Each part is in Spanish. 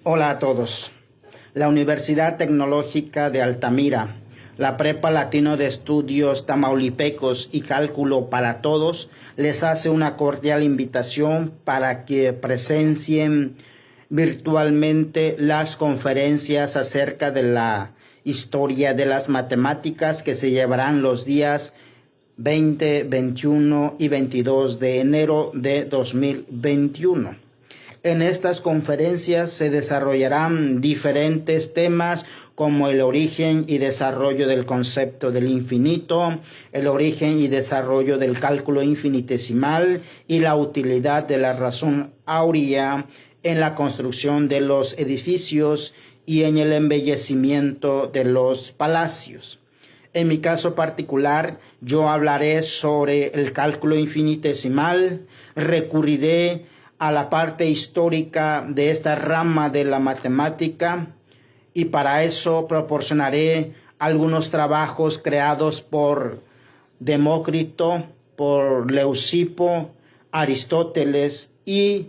Hola a todos. La Universidad Tecnológica de Altamira, la Prepa Latino de Estudios Tamaulipecos y Cálculo para Todos les hace una cordial invitación para que presencien virtualmente las conferencias acerca de la historia de las matemáticas que se llevarán los días 20, 21 y 22 de enero de 2021. En estas conferencias se desarrollarán diferentes temas como el origen y desarrollo del concepto del infinito, el origen y desarrollo del cálculo infinitesimal y la utilidad de la razón áurea en la construcción de los edificios y en el embellecimiento de los palacios. En mi caso particular, yo hablaré sobre el cálculo infinitesimal, recurriré a la parte histórica de esta rama de la matemática y para eso proporcionaré algunos trabajos creados por Demócrito, por Leucipo, Aristóteles y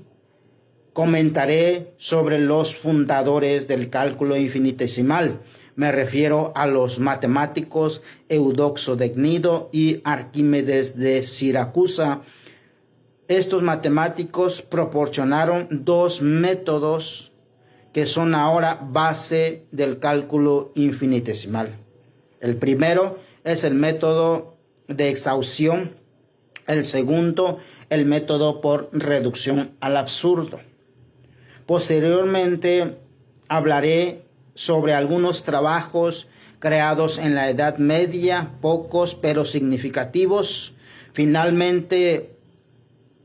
comentaré sobre los fundadores del cálculo infinitesimal. Me refiero a los matemáticos Eudoxo de Gnido y Arquímedes de Siracusa. Estos matemáticos proporcionaron dos métodos que son ahora base del cálculo infinitesimal. El primero es el método de exhaustión, el segundo, el método por reducción al absurdo. Posteriormente hablaré sobre algunos trabajos creados en la Edad Media, pocos pero significativos. Finalmente,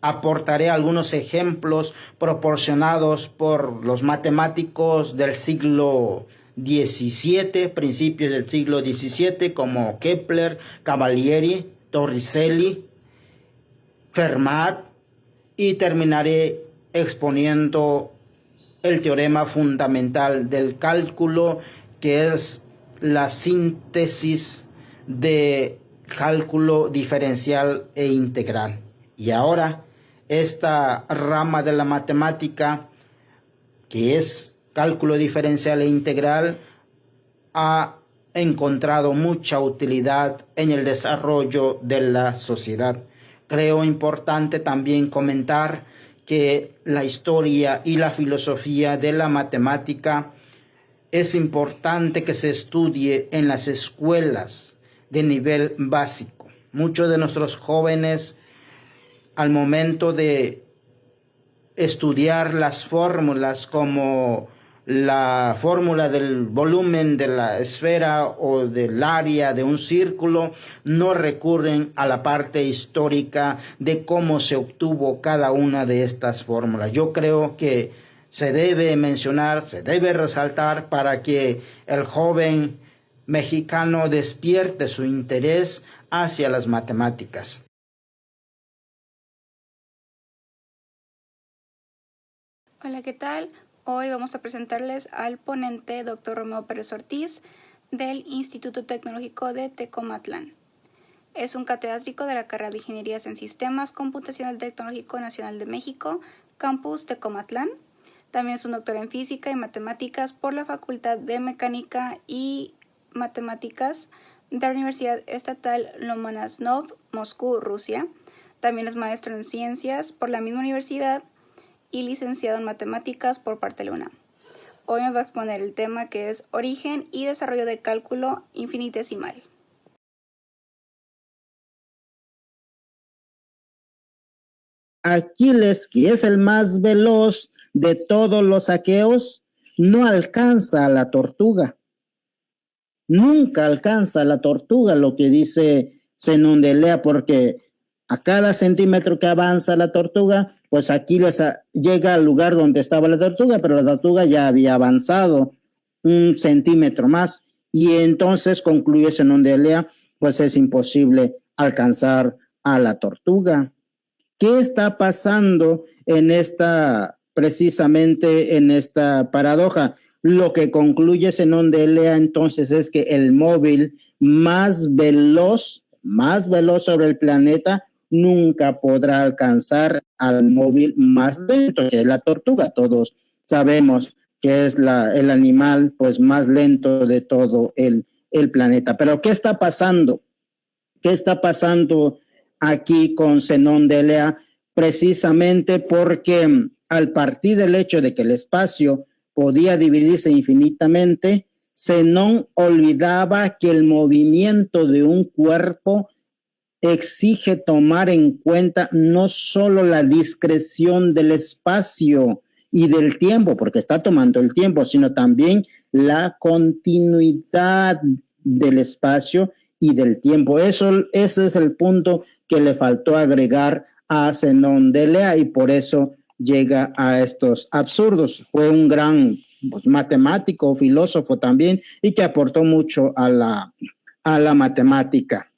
aportaré algunos ejemplos proporcionados por los matemáticos del siglo XVII, principios del siglo XVII, como Kepler, Cavalieri, Torricelli, Fermat, y terminaré exponiendo el teorema fundamental del cálculo, que es la síntesis de cálculo diferencial e integral. Y ahora, esta rama de la matemática, que es cálculo diferencial e integral, ha encontrado mucha utilidad en el desarrollo de la sociedad. Creo importante también comentar que la historia y la filosofía de la matemática es importante que se estudie en las escuelas de nivel básico. Muchos de nuestros jóvenes, al momento de estudiar las fórmulas como la fórmula del volumen de la esfera o del área de un círculo, no recurren a la parte histórica de cómo se obtuvo cada una de estas fórmulas. Yo creo que se debe mencionar, se debe resaltar para que el joven mexicano despierte su interés hacia las matemáticas. Hola, ¿qué tal? Hoy vamos a presentarles al ponente Dr. Romeo Pérez Ortiz del Instituto Tecnológico de Tecomatlán. Es un catedrático de la carrera de Ingenierías en Sistemas Computacional Tecnológico Nacional de México, Campus Tecomatlán. También es un doctor en Física y Matemáticas por la Facultad de Mecánica y Matemáticas de la Universidad Estatal Lomonosov, Moscú, Rusia. También es maestro en Ciencias por la misma universidad y licenciado en Matemáticas por parte de la UNAM. Hoy nos va a exponer el tema que es Origen y Desarrollo de Cálculo Infinitesimal. Aquiles, que es el más veloz de todos los aqueos, no alcanza a la tortuga. Nunca alcanza a la tortuga, lo que dice Zenón de Elea, porque a cada centímetro que avanza la tortuga, pues Aquiles llega al lugar donde estaba la tortuga, pero la tortuga ya había avanzado un centímetro más, y entonces concluye Zenón de Elea, pues es imposible alcanzar a la tortuga. ¿Qué está pasando precisamente en esta paradoja? Lo que concluye Zenón de Elea entonces es que el móvil más veloz sobre el planeta nunca podrá alcanzar al móvil más lento, que es la tortuga. Todos sabemos que es el animal pues más lento de todo el planeta. Pero ¿qué está pasando? ¿Qué está pasando aquí con Zenón de Elea? Precisamente porque al partir del hecho de que el espacio podía dividirse infinitamente, Zenón olvidaba que el movimiento de un cuerpo exige tomar en cuenta no solo la discreción del espacio y del tiempo, porque está tomando el tiempo, sino también la continuidad del espacio y del tiempo. Ese es el punto que le faltó agregar a Zenón de Elea y por eso llega a estos absurdos. Fue un gran matemático, filósofo también, y que aportó mucho a la matemática.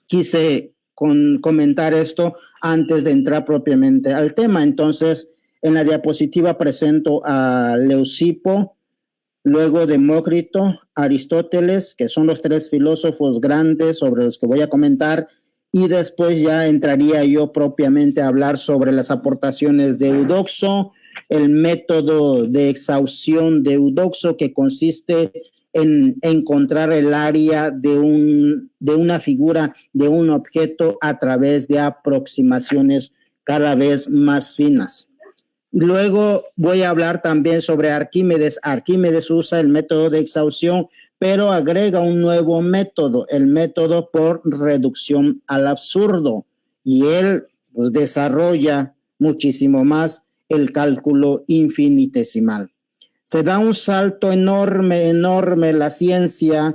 Quise comentar esto antes de entrar propiamente al tema. Entonces, en la diapositiva presento a Leucipo, luego Demócrito, Aristóteles, que son los tres filósofos grandes sobre los que voy a comentar, y después ya entraría yo propiamente a hablar sobre las aportaciones de Eudoxo, el método de exhaustión de Eudoxo, que consiste en encontrar el área de una figura, de un objeto, a través de aproximaciones cada vez más finas. Luego voy a hablar también sobre Arquímedes. Arquímedes usa el método de exhaustión, pero agrega un nuevo método, el método por reducción al absurdo. Y él pues, desarrolla muchísimo más el cálculo infinitesimal. Se da un salto enorme la ciencia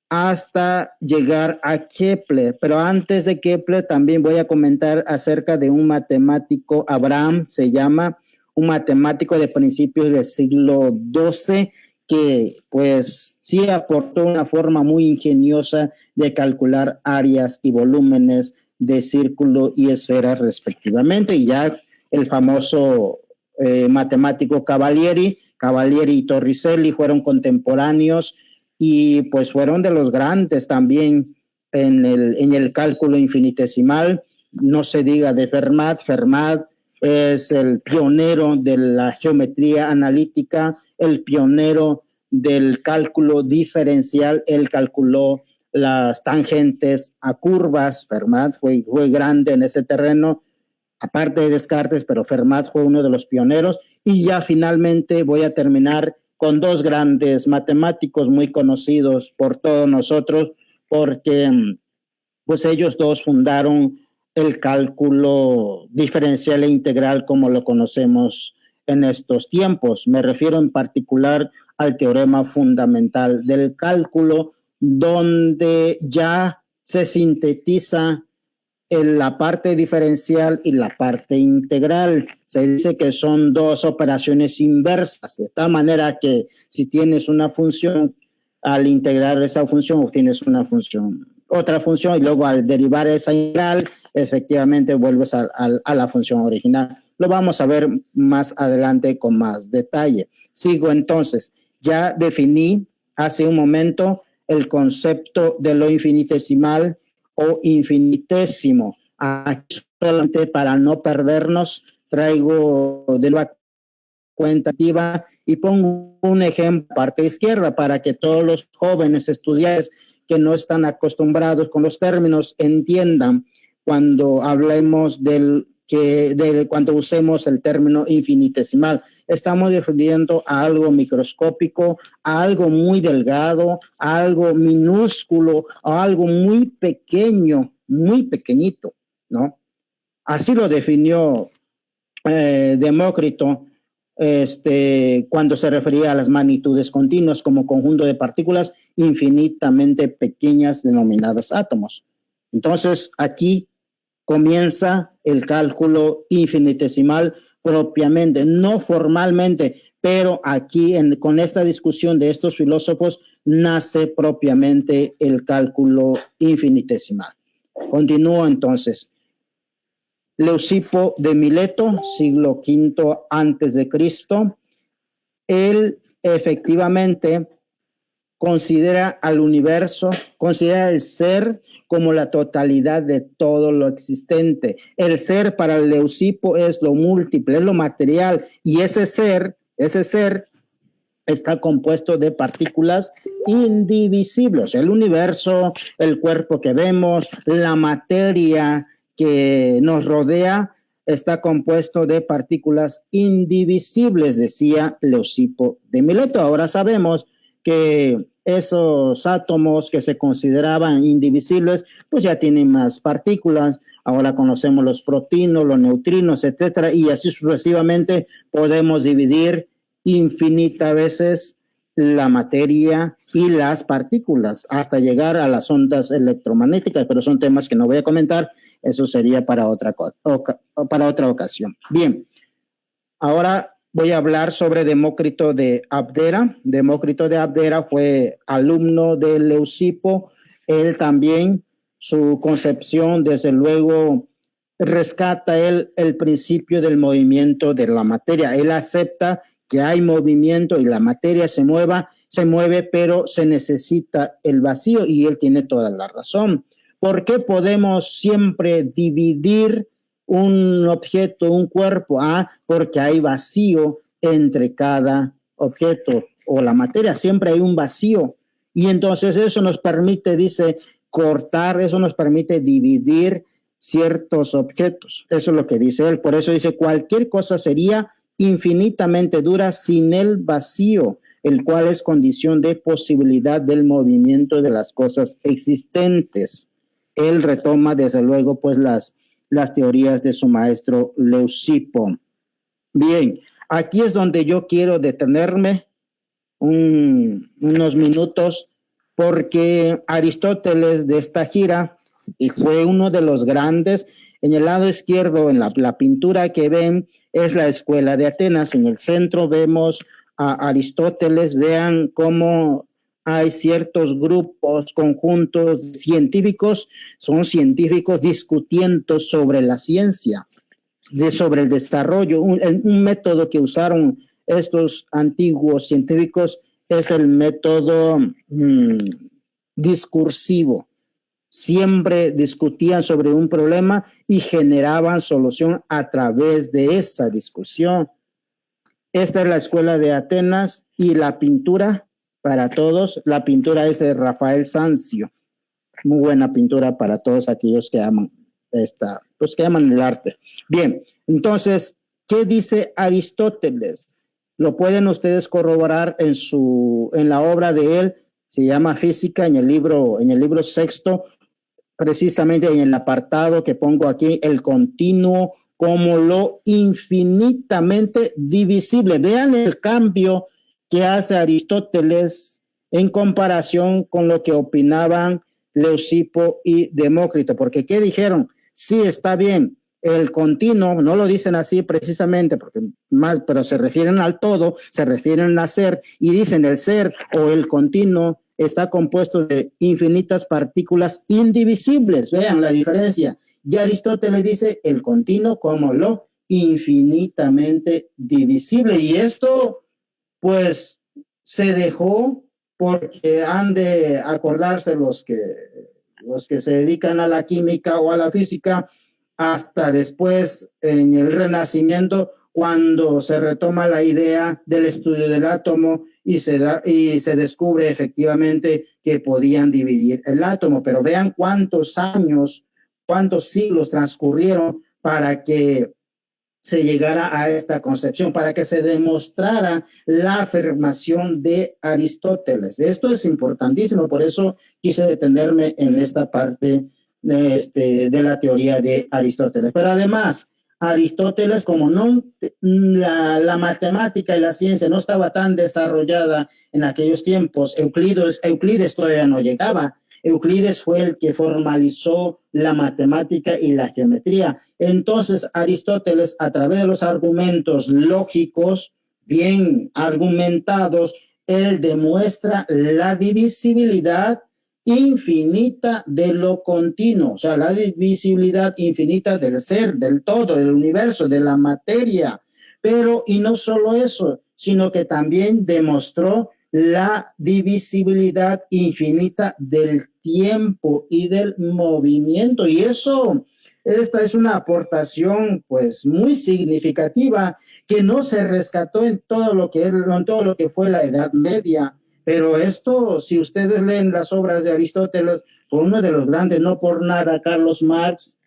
hasta llegar a Kepler. Pero antes de Kepler también voy a comentar acerca de un matemático, Abraham se llama, un matemático de principios del siglo XII que pues sí aportó una forma muy ingeniosa de calcular áreas y volúmenes de círculo y esfera respectivamente. Y ya el famoso matemático Cavalieri y Torricelli fueron contemporáneos y pues fueron de los grandes también en el cálculo infinitesimal. No se diga de Fermat. Fermat es el pionero de la geometría analítica, el pionero del cálculo diferencial. Él calculó las tangentes a curvas. Fermat fue grande en ese terreno, aparte de Descartes, pero Fermat fue uno de los pioneros. Y ya finalmente voy a terminar con dos grandes matemáticos muy conocidos por todos nosotros, porque pues ellos dos fundaron el cálculo diferencial e integral como lo conocemos en estos tiempos. Me refiero en particular al teorema fundamental del cálculo, donde ya se sintetiza en la parte diferencial y la parte integral. Se dice que son dos operaciones inversas, de tal manera que si tienes una función, al integrar esa función obtienes otra función, y luego al derivar esa integral, efectivamente vuelves a la función original. Lo vamos a ver más adelante con más detalle. Sigo entonces. Ya definí hace un momento el concepto de lo infinitesimal o infinitésimo. Aquí solamente para no perdernos, traigo de la cuentativa y pongo un ejemplo parte izquierda para que todos los jóvenes estudiantes que no están acostumbrados con los términos entiendan cuando hablemos cuando usemos el término infinitesimal. Estamos refiriendo a algo microscópico, a algo muy delgado, a algo minúsculo, a algo muy pequeño, muy pequeñito, ¿no? Así lo definió Demócrito cuando se refería a las magnitudes continuas como conjunto de partículas infinitamente pequeñas denominadas átomos. Entonces, aquí comienza el cálculo infinitesimal propiamente, no formalmente, pero aquí con esta discusión de estos filósofos nace propiamente el cálculo infinitesimal. Continúo entonces. Leucipo de Mileto, siglo V antes de Cristo, él efectivamente considera al universo, considera el ser como la totalidad de todo lo existente. El ser para Leucipo es lo múltiple, es lo material, y ese ser Ese ser está compuesto de partículas indivisibles. El universo, el cuerpo que vemos, la materia que nos rodea, está compuesto de partículas indivisibles, decía Leucipo de Mileto. Ahora sabemos que esos átomos que se consideraban indivisibles, pues ya tienen más partículas. Ahora conocemos los protinos, los neutrinos, etcétera, y así sucesivamente podemos dividir infinitas veces la materia y las partículas hasta llegar a las ondas electromagnéticas, pero son temas que no voy a comentar, eso sería para otra ocasión. Bien, ahora voy a hablar sobre Demócrito de Abdera. Demócrito de Abdera fue alumno de Leucipo. Él también, su concepción, desde luego, rescata el principio del movimiento de la materia. Él acepta que hay movimiento y la materia se mueve, pero se necesita el vacío, y él tiene toda la razón. ¿Por qué podemos siempre dividir un objeto, un cuerpo? Porque hay vacío entre cada objeto o la materia, siempre hay un vacío. Y entonces eso nos permite, dice, cortar, eso nos permite dividir ciertos objetos. Eso es lo que dice él. Por eso dice, cualquier cosa sería infinitamente dura sin el vacío, el cual es condición de posibilidad del movimiento de las cosas existentes. Él retoma, desde luego, pues las teorías de su maestro Leucipo. Bien, aquí es donde yo quiero detenerme unos minutos, porque Aristóteles de esta gira, y fue uno de los grandes. En el lado izquierdo, en la pintura que ven, es la escuela de Atenas. En el centro vemos a Aristóteles. Vean cómo hay ciertos grupos, conjuntos científicos, son científicos discutiendo sobre la ciencia, sobre el desarrollo. Un método que usaron estos antiguos científicos es el método discursivo. Siempre discutían sobre un problema y generaban solución a través de esa discusión. Esta es la escuela de Atenas, y la pintura para todos, la pintura es de Rafael Sanzio. Muy buena pintura para todos aquellos que aman que aman el arte. Bien, entonces, ¿qué dice Aristóteles? Lo pueden ustedes corroborar en la obra de él, se llama Física, en el libro sexto, precisamente en el apartado que pongo aquí, el continuo como lo infinitamente divisible. Vean el cambio que hace Aristóteles en comparación con lo que opinaban Leucipo y Demócrito, porque ¿qué dijeron? Sí, está bien, el continuo, no lo dicen así precisamente, pero se refieren al todo, se refieren al ser, y dicen el ser o el continuo está compuesto de infinitas partículas indivisibles. Vean la diferencia. Y Aristóteles dice el continuo como lo infinitamente divisible. Y esto, pues, se dejó porque han de acordarse los que se dedican a la química o a la física, hasta después en el Renacimiento, cuando se retoma la idea del estudio del átomo y se descubre efectivamente que podían dividir el átomo. Pero vean cuántos años, cuántos siglos transcurrieron para que se llegara a esta concepción, para que se demostrara la afirmación de Aristóteles. Esto es importantísimo, por eso quise detenerme en esta parte de la teoría de Aristóteles. Pero además, Aristóteles, como la matemática y la ciencia no estaba tan desarrollada en aquellos tiempos, Euclides todavía no llegaba. Euclides fue el que formalizó la matemática y la geometría. Entonces, Aristóteles, a través de los argumentos lógicos, bien argumentados, él demuestra la divisibilidad infinita de lo continuo, o sea, la divisibilidad infinita del ser, del todo, del universo, de la materia. Pero, y no solo eso, sino que también demostró la divisibilidad infinita del tiempo y del movimiento. Y eso esta es una aportación pues muy significativa que no se rescató en todo lo que fue la Edad Media. Pero esto, si ustedes leen las obras de Aristóteles, fue uno de los grandes, no por nada, Carlos Marx,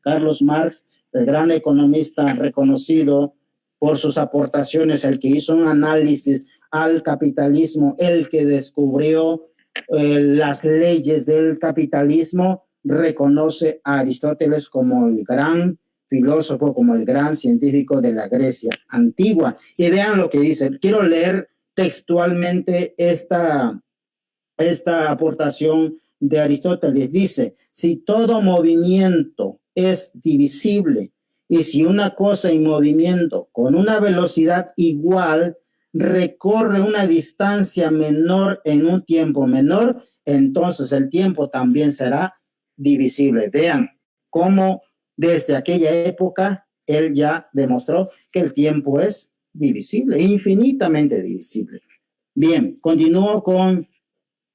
el gran economista reconocido por sus aportaciones, el que hizo un análisis al capitalismo, el que descubrió las leyes del capitalismo, reconoce a Aristóteles como el gran filósofo, como el gran científico de la Grecia antigua. Y vean lo que dice. Quiero leer textualmente esta aportación de Aristóteles. Dice, si todo movimiento es divisible y si una cosa en movimiento con una velocidad igual recorre una distancia menor en un tiempo menor, entonces el tiempo también será divisible. Vean cómo desde aquella época él ya demostró que el tiempo es divisible, infinitamente divisible. Bien, continúo con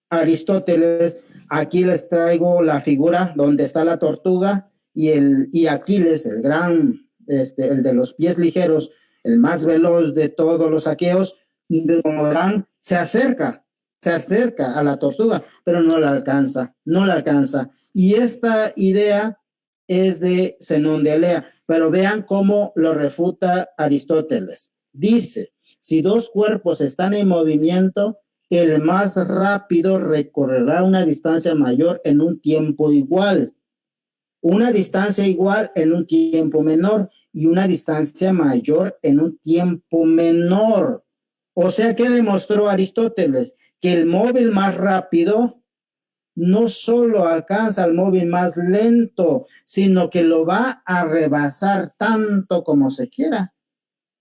Aristóteles. Aquí les traigo la figura donde está la tortuga y Aquiles, el gran, el de los pies ligeros, el más veloz de todos los aqueos, como verán, se acerca a la tortuga, pero no la alcanza. Y esta idea es de Zenón de Elea, pero vean cómo lo refuta Aristóteles. Dice, si dos cuerpos están en movimiento, el más rápido recorrerá una distancia mayor en un tiempo igual, una distancia igual en un tiempo menor y una distancia mayor en un tiempo menor. O sea que demostró Aristóteles que el móvil más rápido no solo alcanza al móvil más lento, sino que lo va a rebasar tanto como se quiera.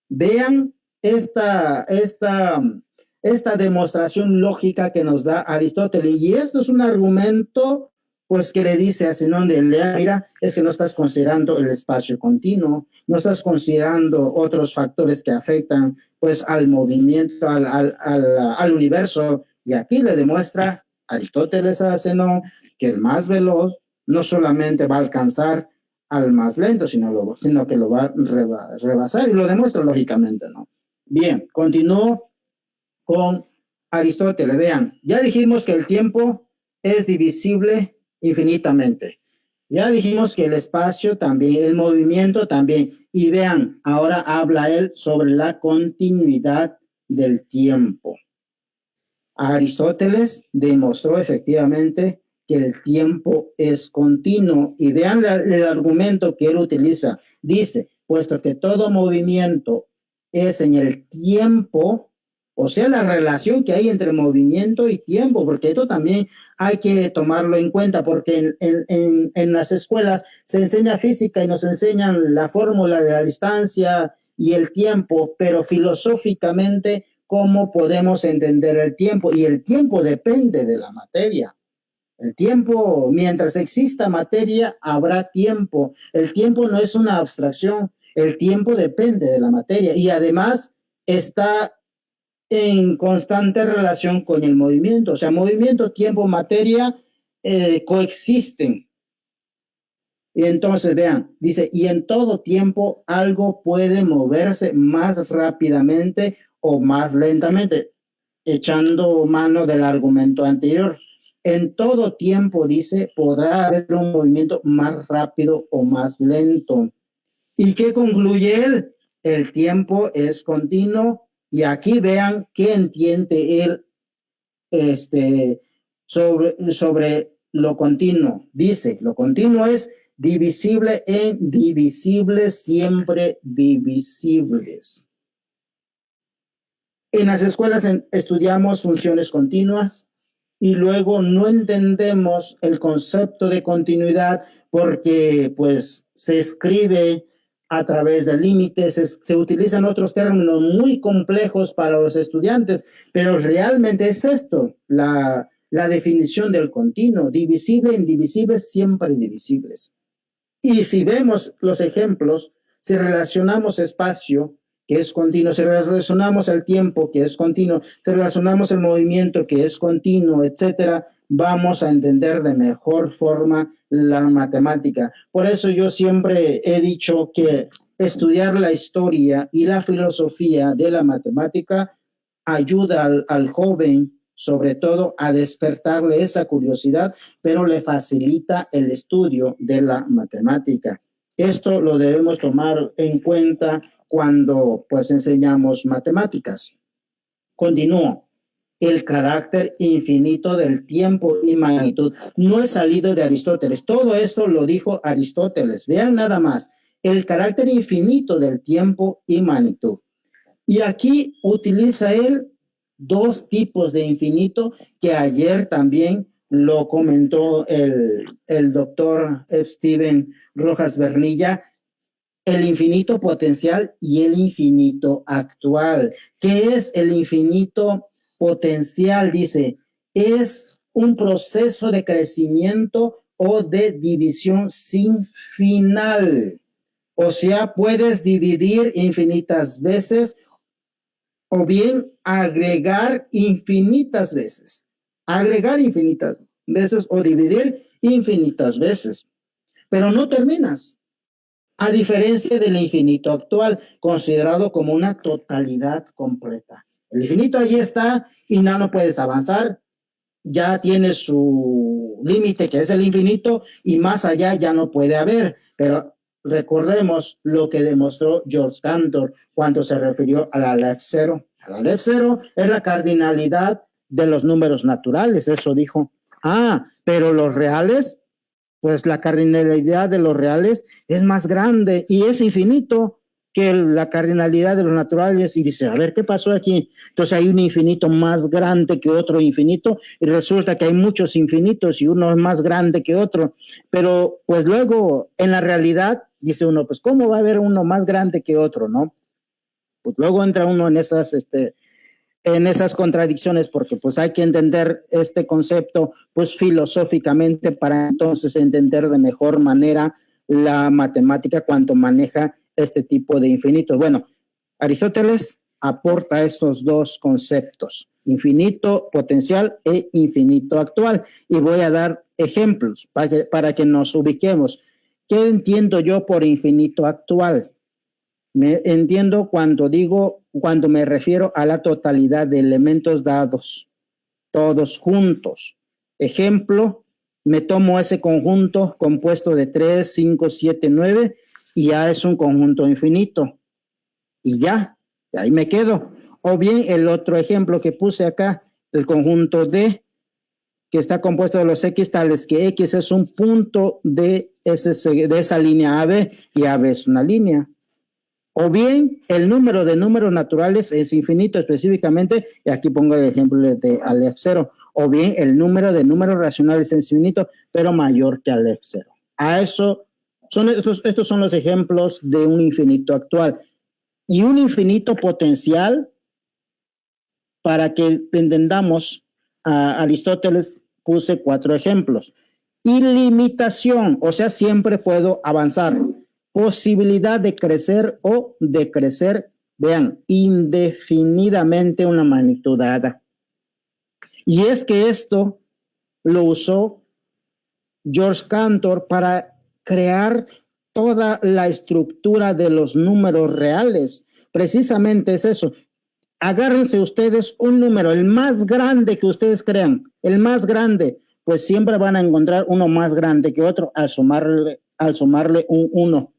Vean esta demostración lógica que nos da Aristóteles. Y esto es un argumento, pues, que le dice a Zenón de Elea, mira, es que no estás considerando el espacio continuo, no estás considerando otros factores que afectan, pues, al movimiento, al universo. Y aquí le demuestra Aristóteles a Zenón que el más veloz no solamente va a alcanzar al más lento, sino que lo va a rebasar, y lo demuestra lógicamente, ¿no? Bien, continúo con Aristóteles. Vean, ya dijimos que el tiempo es divisible infinitamente. Ya dijimos que el espacio también, el movimiento también. Y vean, ahora habla él sobre la continuidad del tiempo. Aristóteles demostró efectivamente que el tiempo es continuo. Y vean el argumento que él utiliza. Dice, puesto que todo movimiento es en el tiempo, o sea, la relación que hay entre movimiento y tiempo, porque esto también hay que tomarlo en cuenta, porque en las escuelas se enseña física y nos enseñan la fórmula de la distancia y el tiempo, pero filosóficamente, ¿cómo podemos entender el tiempo? Y el tiempo depende de la materia. El tiempo, mientras exista materia, habrá tiempo. El tiempo no es una abstracción, el tiempo depende de la materia y además está en constante relación con el movimiento. O sea, movimiento, tiempo, materia coexisten. Y entonces, vean, dice, y en todo tiempo algo puede moverse más rápidamente o más lentamente, echando mano del argumento anterior. En todo tiempo, dice, podrá haber un movimiento más rápido o más lento. ¿Y qué concluye él? El tiempo es continuo. Y aquí vean qué entiende él sobre lo continuo. Dice, lo continuo es divisible en divisibles, siempre divisibles. En las escuelas estudiamos funciones continuas y luego no entendemos el concepto de continuidad porque pues se escribe a través de límites, se utilizan otros términos muy complejos para los estudiantes, pero realmente es esto, la definición del continuo, divisible, indivisibles, siempre divisibles. Y si vemos los ejemplos, si relacionamos espacio que es continuo, si relacionamos el tiempo, que es continuo, si relacionamos el movimiento, que es continuo, etcétera, vamos a entender de mejor forma la matemática. Por eso yo siempre he dicho que estudiar la historia y la filosofía de la matemática ayuda al joven, sobre todo, a despertarle esa curiosidad, pero le facilita el estudio de la matemática. Esto lo debemos tomar en cuenta cuando pues enseñamos matemáticas. Continúo. El carácter infinito del tiempo y magnitud no es salido de Aristóteles. Todo esto lo dijo Aristóteles. Vean nada más. El carácter infinito del tiempo y magnitud. Y aquí utiliza él dos tipos de infinito que ayer también lo comentó el doctor Steven Rojas Bernilla, el infinito potencial y el infinito actual. ¿Qué es el infinito potencial? Dice, es un proceso de crecimiento o de división sin final. O sea, puedes dividir infinitas veces o bien agregar infinitas veces. Agregar infinitas veces o dividir infinitas veces. Pero no terminas. A diferencia del infinito actual, considerado como una totalidad completa. El infinito allí está y no puedes avanzar. Ya tiene su límite, que es el infinito, y más allá ya no puede haber. Pero recordemos lo que demostró George Cantor cuando se refirió a la Aleph cero. La Aleph cero es la cardinalidad de los números naturales, eso dijo. Pero los reales, pues la cardinalidad de los reales es más grande y es infinito que la cardinalidad de los naturales. Y dice, a ver, ¿qué pasó aquí? Entonces hay un infinito más grande que otro infinito y resulta que hay muchos infinitos y uno es más grande que otro. Pero pues luego en la realidad dice uno, pues ¿cómo va a haber uno más grande que otro, no? Pues luego entra uno en esas contradicciones, porque pues hay que entender este concepto pues filosóficamente para entonces entender de mejor manera la matemática cuando maneja este tipo de infinitos. Bueno, Aristóteles aporta estos dos conceptos, infinito potencial e infinito actual, y voy a dar ejemplos para que nos ubiquemos. ¿Qué entiendo yo por infinito actual? Me entiendo cuando me refiero a la totalidad de elementos dados, todos juntos. Ejemplo, me tomo ese conjunto compuesto de 3, 5, 7, 9 y ya es un conjunto infinito. Y ya, ahí me quedo. O bien el otro ejemplo que puse acá, el conjunto D, que está compuesto de los X tales que X es un punto de esa línea AB y AB es una línea. O bien el número de números naturales es infinito específicamente, y aquí pongo el ejemplo de Aleph cero. O bien el número de números racionales es infinito, pero mayor que Aleph cero. Estos son los ejemplos de un infinito actual. Y un infinito potencial, para que entendamos, a Aristóteles puse 4 ejemplos. Ilimitación, o sea, siempre puedo avanzar. Posibilidad de crecer o decrecer, vean, indefinidamente una magnitud dada. Y es que esto lo usó George Cantor para crear toda la estructura de los números reales. Precisamente es eso. Agárrense ustedes un número, el más grande que ustedes crean, el más grande, pues siempre van a encontrar uno más grande que otro al sumarle un 1.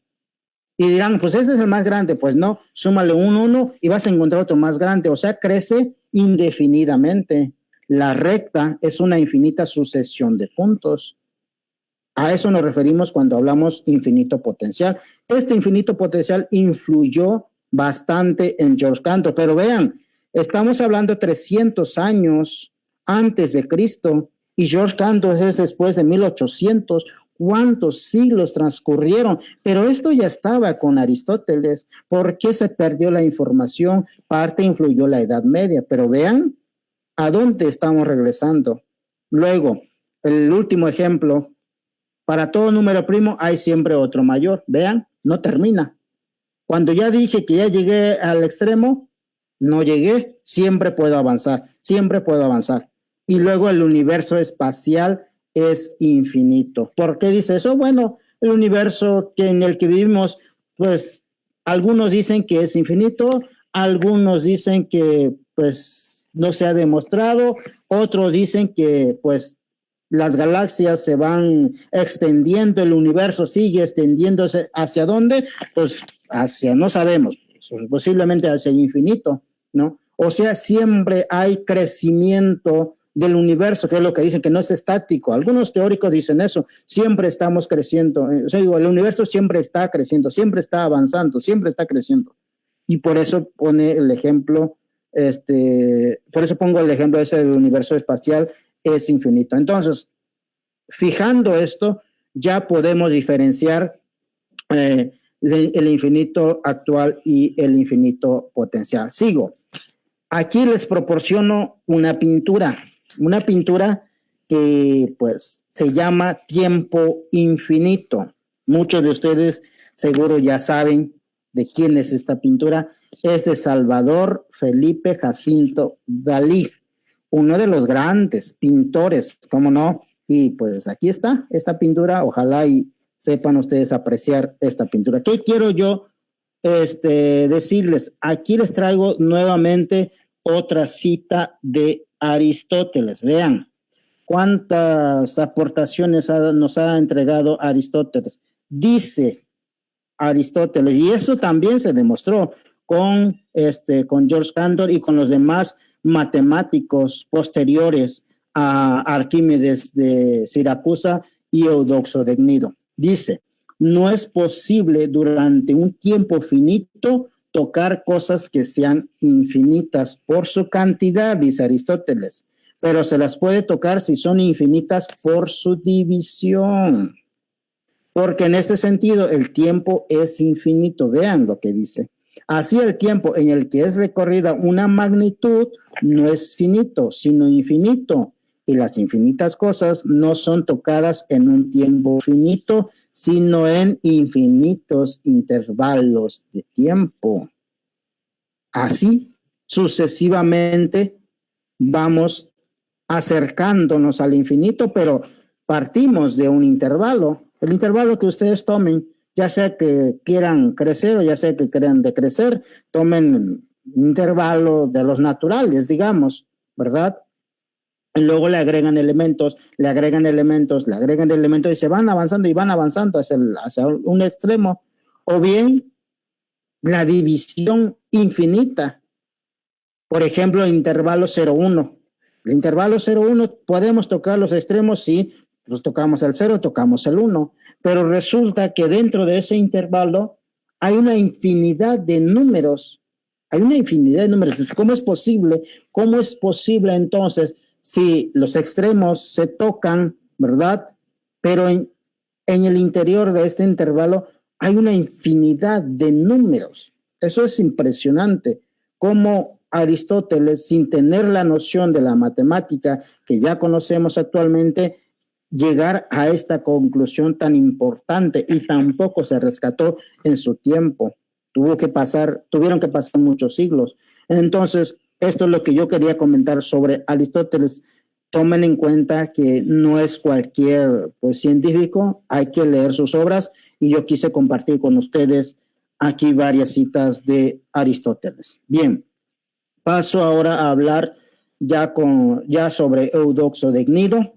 Y dirán, pues ese es el más grande. Pues no, súmale un 1 y vas a encontrar otro más grande. O sea, crece indefinidamente. La recta es una infinita sucesión de puntos. A eso nos referimos cuando hablamos infinito potencial. Este infinito potencial influyó bastante en George Cantor. Pero vean, estamos hablando 300 años antes de Cristo y George Cantor es después de 1800. ¿Cuántos siglos transcurrieron? Pero esto ya estaba con Aristóteles. ¿Por qué se perdió la información? Parte influyó la Edad Media. Pero vean a dónde estamos regresando. Luego, el último ejemplo. Para todo número primo hay siempre otro mayor. Vean, no termina. Cuando ya dije que ya llegué al extremo, no llegué, siempre puedo avanzar, siempre puedo avanzar. Y luego el universo espacial es infinito. ¿Por qué dice eso? Bueno, el universo en el que vivimos, pues algunos dicen que es infinito, algunos dicen que pues no se ha demostrado, otros dicen que pues las galaxias se van extendiendo, el universo sigue extendiéndose. ¿Hacia dónde? Pues hacia, no sabemos, posiblemente hacia el infinito, ¿no? O sea, siempre hay crecimiento del universo, que es lo que dicen, que no es estático. Algunos teóricos dicen eso, siempre estamos creciendo. O sea, digo, el universo siempre está creciendo, siempre está avanzando, siempre está creciendo. Y por eso pone el ejemplo, por eso pongo el ejemplo ese del universo espacial, es infinito. Entonces, fijando esto, ya podemos diferenciar el infinito actual y el infinito potencial. Sigo. Aquí les proporciono una pintura que pues se llama Tiempo Infinito. Muchos de ustedes seguro ya saben de quién es esta pintura. Es de Salvador Felipe Jacinto Dalí, uno de los grandes pintores, ¿cómo no? Y pues aquí está esta pintura, ojalá y sepan ustedes apreciar esta pintura. ¿Qué quiero yo decirles? Aquí les traigo nuevamente otra cita de Aristóteles. Vean cuántas aportaciones nos ha entregado Aristóteles. Dice Aristóteles, y eso también se demostró con George Cantor y con los demás matemáticos posteriores a Arquímedes de Siracusa y Eudoxo de Gnido. Dice, no es posible durante un tiempo finito tocar cosas que sean infinitas por su cantidad, dice Aristóteles, pero se las puede tocar si son infinitas por su división. Porque en este sentido el tiempo es infinito. Vean lo que dice. Así el tiempo en el que es recorrida una magnitud no es finito, sino infinito. Y las infinitas cosas no son tocadas en un tiempo finito, sino en infinitos intervalos de tiempo. Así, sucesivamente, vamos acercándonos al infinito, pero partimos de un intervalo. El intervalo que ustedes tomen, ya sea que quieran crecer o ya sea que quieran decrecer, tomen un intervalo de los naturales, digamos, ¿verdad? Y luego le agregan elementos y se van avanzando hacia un extremo. O bien la división infinita. Por ejemplo, el intervalo 0,1. El intervalo 0,1 podemos tocar los extremos, sí, pues tocamos el 0, tocamos el 1, pero resulta que dentro de ese intervalo hay una infinidad de números. ¿Cómo es posible? ¿Cómo es posible entonces si los extremos se tocan, verdad? Pero en el interior de este intervalo hay una infinidad de números. Eso es impresionante. Cómo Aristóteles, sin tener la noción de la matemática que ya conocemos actualmente, llegar a esta conclusión tan importante y tampoco se rescató en su tiempo. Tuvieron que pasar muchos siglos. Entonces, esto es lo que yo quería comentar sobre Aristóteles. Tomen en cuenta que no es cualquier científico, hay que leer sus obras y yo quise compartir con ustedes aquí varias citas de Aristóteles. Bien, paso ahora a hablar ya sobre Eudoxo de Gnido.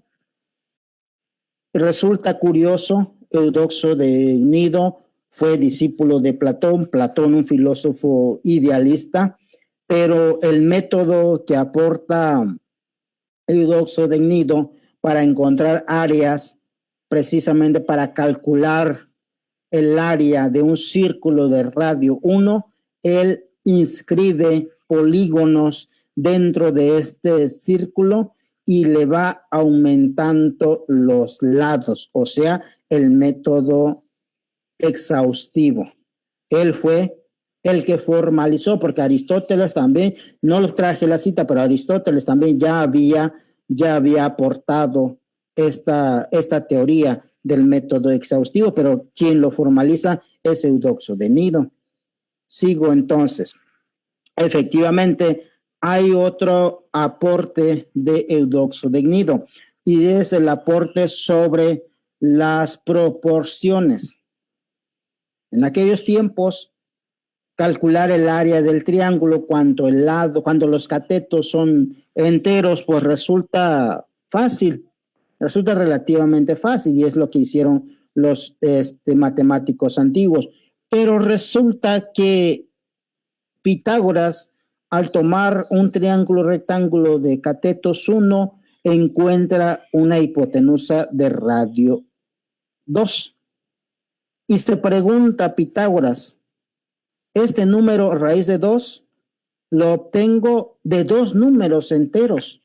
Resulta curioso, Eudoxo de Gnido fue discípulo de Platón, un filósofo idealista, pero el método que aporta Eudoxo de Gnido para encontrar áreas, precisamente para calcular el área de un círculo de radio 1, él inscribe polígonos dentro de este círculo y le va aumentando los lados, o sea, el método exhaustivo. Él fue el que formalizó, porque Aristóteles también, no lo traje la cita, pero Aristóteles también ya había aportado esta teoría del método exhaustivo, pero quien lo formaliza es Eudoxo de Gnido. Sigo entonces. Efectivamente, hay otro aporte de Eudoxo de Gnido y es el aporte sobre las proporciones. En aquellos tiempos, calcular el área del triángulo cuando los catetos son enteros, pues resulta fácil, resulta relativamente fácil, y es lo que hicieron los matemáticos antiguos. Pero resulta que Pitágoras, al tomar un triángulo rectángulo de catetos 1, encuentra una hipotenusa de radio 2. Y se pregunta Pitágoras, este número raíz de 2 lo obtengo de dos números enteros,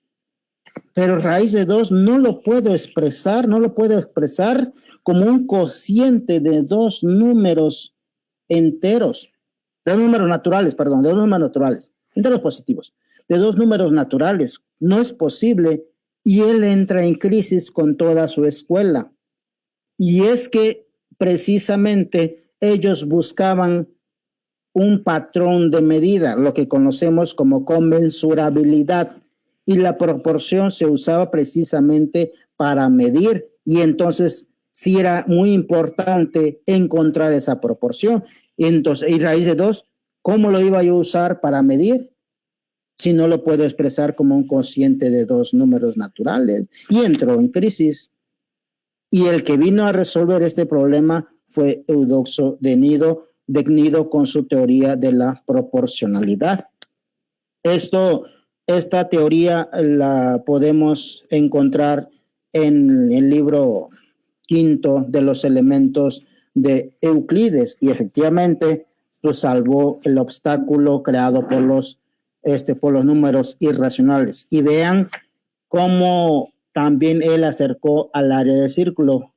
pero raíz de 2 no lo puedo expresar como un cociente de dos números enteros, de dos números naturales, enteros positivos, de dos números naturales. No es posible, y él entra en crisis con toda su escuela. Y es que precisamente ellos buscaban un patrón de medida, lo que conocemos como conmensurabilidad, y la proporción se usaba precisamente para medir, y entonces sí era muy importante encontrar esa proporción. Entonces, y raíz de 2, ¿cómo lo iba yo a usar para medir si no lo puedo expresar como un cociente de dos números naturales? Y entró en crisis. Y el que vino a resolver este problema fue Eudoxo de Gnido con su teoría de la proporcionalidad. Esta teoría la podemos encontrar en el libro quinto de los elementos de Euclides, y efectivamente pues salvó el obstáculo creado por los números irracionales. Y vean cómo también él acercó al área del círculo.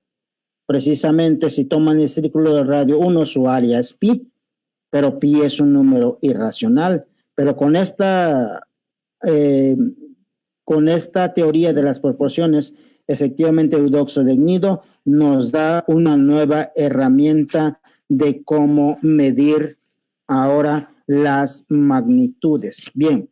Precisamente si toman el círculo de radio 1, su área es pi, pero pi es un número irracional. Pero con esta teoría de las proporciones, efectivamente Eudoxo de Gnido nos da una nueva herramienta de cómo medir ahora las magnitudes. Bien,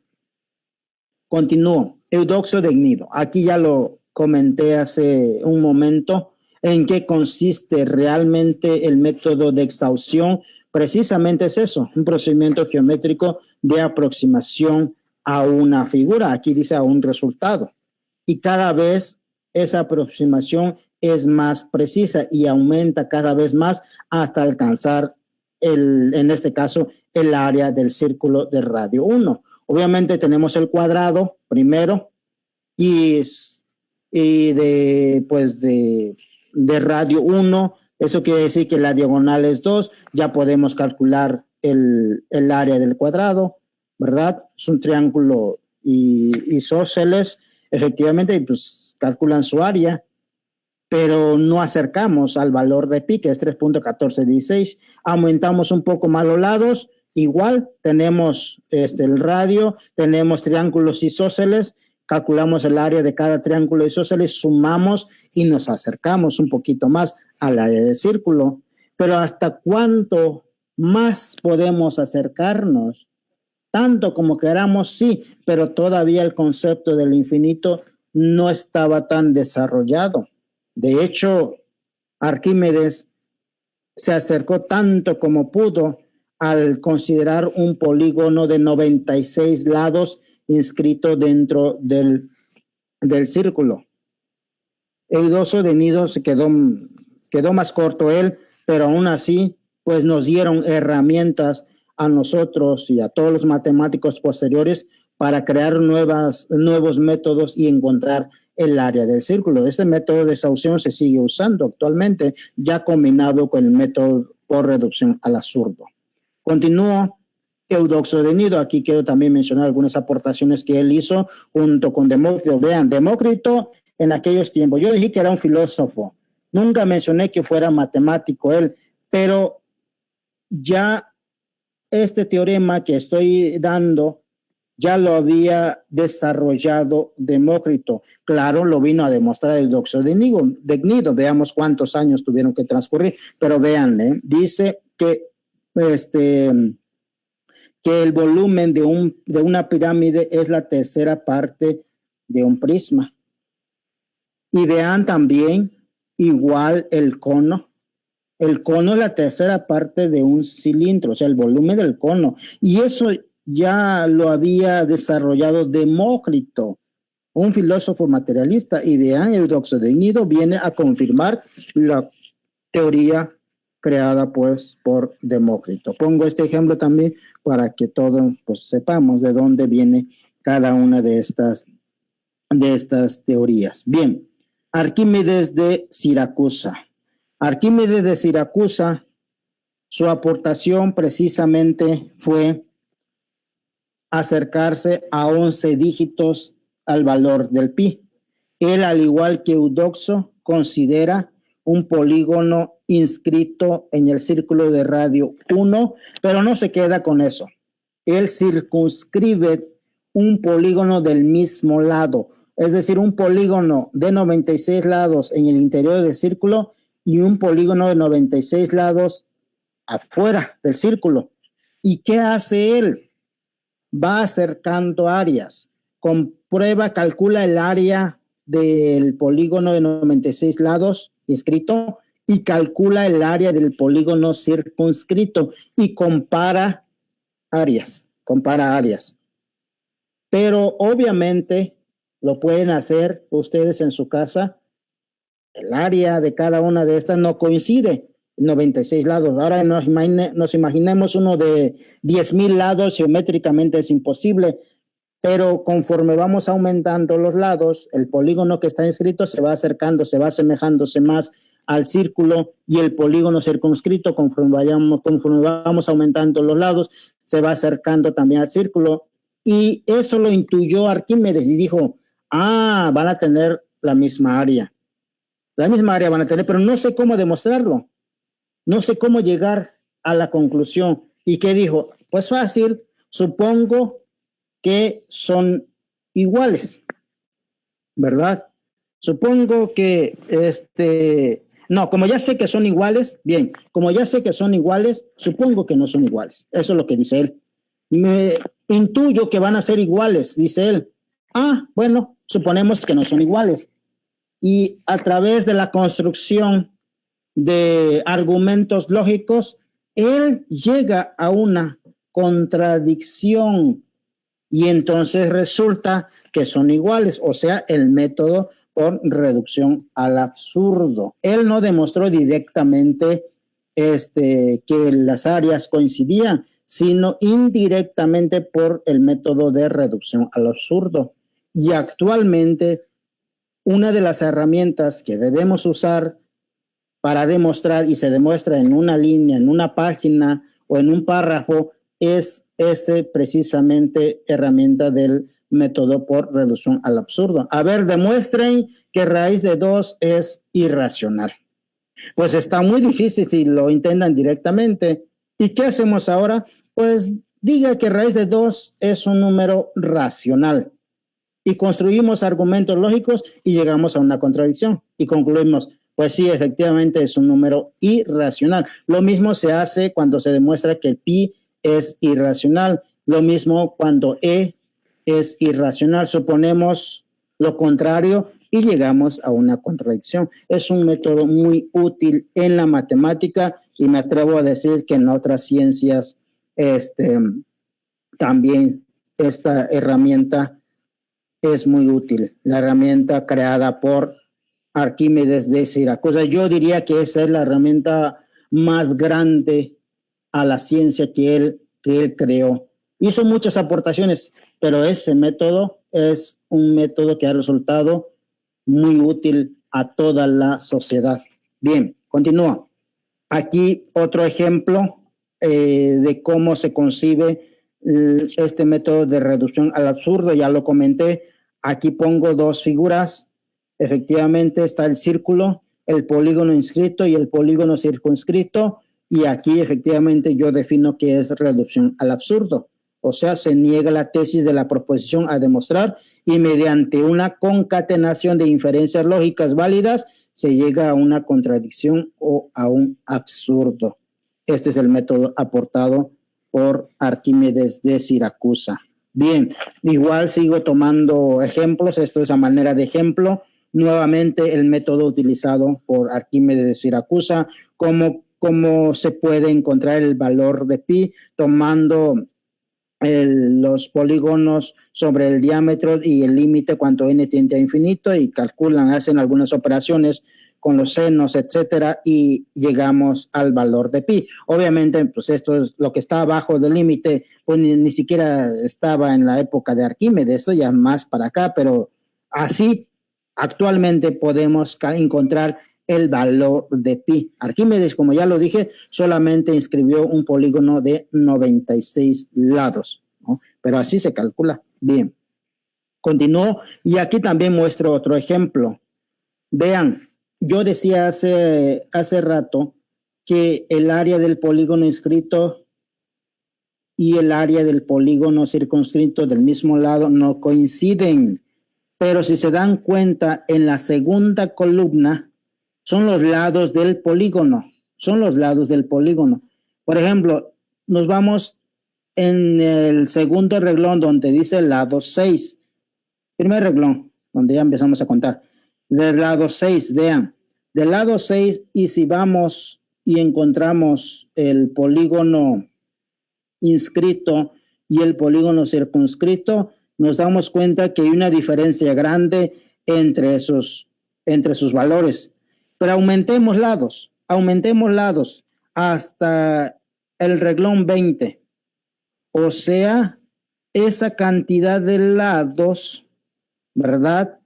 continúo. Eudoxo de Gnido, aquí ya lo comenté hace un momento, en qué consiste realmente el método de exhaustión. Precisamente es eso, un procedimiento geométrico de aproximación a una figura, aquí dice a un resultado, y cada vez esa aproximación es más precisa y aumenta cada vez más hasta alcanzar en este caso el área del círculo de radio 1. Obviamente tenemos el cuadrado primero y de radio 1, eso quiere decir que la diagonal es 2, ya podemos calcular el área del cuadrado, ¿verdad? Es un triángulo isósceles, efectivamente, pues calculan su área, pero no acercamos al valor de pi, que es 3.1416, aumentamos un poco más los lados, igual tenemos el radio, tenemos triángulos isósceles, calculamos el área de cada triángulo isósceles, sumamos y nos acercamos un poquito más al área del círculo. Pero ¿hasta cuánto más podemos acercarnos? Tanto como queramos, sí, pero todavía el concepto del infinito no estaba tan desarrollado. De hecho, Arquímedes se acercó tanto como pudo al considerar un polígono de 96 lados inscrito dentro del círculo. Eudoxo de Gnido se quedó más corto él, pero aún así, pues nos dieron herramientas a nosotros y a todos los matemáticos posteriores para crear nuevos métodos y encontrar el área del círculo. Este método de exhaustión se sigue usando actualmente, ya combinado con el método por reducción al absurdo. Continúo. Eudoxo de Gnido, aquí quiero también mencionar algunas aportaciones que él hizo junto con Demócrito. Vean, Demócrito en aquellos tiempos, yo dije que era un filósofo, nunca mencioné que fuera matemático él, pero ya este teorema que estoy dando ya lo había desarrollado Demócrito. Claro, lo vino a demostrar Eudoxo de Gnido. Veamos cuántos años tuvieron que transcurrir, pero vean, dice que que el volumen de una pirámide es la tercera parte de un prisma. Y vean también igual el cono. El cono es la tercera parte de un cilindro, o sea, el volumen del cono. Y eso ya lo había desarrollado Demócrito, un filósofo materialista. Y vean, Eudoxo de Gnido viene a confirmar la teoría creada pues por Demócrito. Pongo este ejemplo también para que todos pues sepamos de dónde viene cada una de estas teorías. Bien, Arquímedes de Siracusa. Arquímedes de Siracusa, su aportación precisamente fue acercarse a 11 dígitos al valor del pi. Él, al igual que Eudoxo, considera un polígono inscrito en el círculo de radio 1, pero no se queda con eso. Él circunscribe un polígono del mismo lado, es decir, un polígono de 96 lados en el interior del círculo y un polígono de 96 lados afuera del círculo. ¿Y qué hace él? Va acercando áreas, comprueba, calcula el área del polígono de 96 lados inscrito y calcula el área del polígono circunscrito y compara áreas. Pero obviamente lo pueden hacer ustedes en su casa. El área de cada una de estas no coincide, 96 lados. Ahora nos imaginemos uno de 10,000 lados, geométricamente es imposible, pero conforme vamos aumentando los lados, el polígono que está inscrito se va acercando, se va asemejándose más al círculo, y el polígono circunscrito, conforme vamos aumentando los lados, se va acercando también al círculo. Y eso lo intuyó Arquímedes y dijo, van a tener la misma área. La misma área van a tener, pero no sé cómo demostrarlo. No sé cómo llegar a la conclusión. ¿Y qué dijo? Pues fácil, supongo que son iguales, ¿verdad? Supongo que como ya sé que son iguales, bien, como ya sé que son iguales, supongo que no son iguales. Eso es lo que dice él. Me intuyo que van a ser iguales, dice él. Bueno, suponemos que no son iguales. Y a través de la construcción de argumentos lógicos, él llega a una contradicción y entonces resulta que son iguales, o sea, el método por reducción al absurdo. Él no demostró directamente que las áreas coincidían, sino indirectamente por el método de reducción al absurdo. Y actualmente, una de las herramientas que debemos usar para demostrar, y se demuestra en una línea, en una página o en un párrafo, es precisamente herramienta del método por reducción al absurdo. A ver, demuestren que raíz de 2 es irracional. Pues está muy difícil si lo intentan directamente. ¿Y qué hacemos ahora? Pues diga que raíz de 2 es un número racional. Y construimos argumentos lógicos y llegamos a una contradicción. Y concluimos, pues sí, efectivamente es un número irracional. Lo mismo se hace cuando se demuestra que el pi es irracional. Lo mismo cuando e es irracional. Suponemos lo contrario y llegamos a una contradicción. Es un método muy útil en la matemática y me atrevo a decir que en otras ciencias también esta herramienta es muy útil. La herramienta creada por Arquímedes de Siracusa. Yo diría que esa es la herramienta más grande a la ciencia que él creó. Hizo muchas aportaciones, pero ese método es un método que ha resultado muy útil a toda la sociedad. Bien, continúa. Aquí otro ejemplo de cómo se concibe este método de reducción al absurdo. Ya lo comenté. Aquí pongo dos figuras. Efectivamente está el círculo, el polígono inscrito y el polígono circunscrito. Y aquí efectivamente yo defino que es reducción al absurdo. O sea, se niega la tesis de la proposición a demostrar y mediante una concatenación de inferencias lógicas válidas se llega a una contradicción o a un absurdo. Este es el método aportado por Arquímedes de Siracusa. Bien, igual sigo tomando ejemplos, esto es a manera de ejemplo. Nuevamente el método utilizado por Arquímedes de Siracusa, cómo se puede encontrar el valor de pi tomando los polígonos sobre el diámetro y el límite cuando n tiende a infinito, y calculan, hacen algunas operaciones con los senos, etcétera, y llegamos al valor de pi. Obviamente, pues esto es lo que está abajo del límite, pues ni siquiera estaba en la época de Arquímedes, esto ya más para acá, pero así actualmente podemos encontrar el valor de pi. Arquímedes, como ya lo dije, solamente inscribió un polígono de 96 lados, ¿no? Pero así se calcula. Bien. Continúo y aquí también muestro otro ejemplo. Vean, yo decía hace rato que el área del polígono inscrito y el área del polígono circunscrito del mismo lado no coinciden. Pero si se dan cuenta, en la segunda columna son los lados del polígono. Son los lados del polígono. Por ejemplo, nos vamos en el segundo renglón donde dice lado 6. Primer renglón, donde ya empezamos a contar. Del lado 6, vean. Del lado 6, y si vamos y encontramos el polígono inscrito y el polígono circunscrito, nos damos cuenta que hay una diferencia grande entre sus valores. Pero aumentemos lados hasta el renglón 20. O sea, esa cantidad de lados, ¿verdad?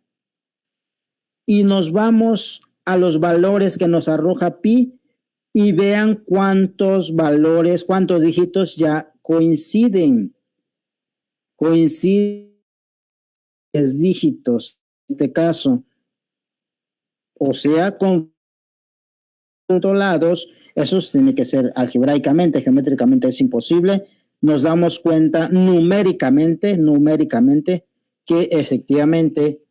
Y nos vamos a los valores que nos arroja pi y vean cuántos valores, cuántos dígitos ya coinciden. Coinciden dígitos en este caso. O sea, con lados, eso tiene que ser algebraicamente, geométricamente es imposible. Nos damos cuenta numéricamente, que efectivamente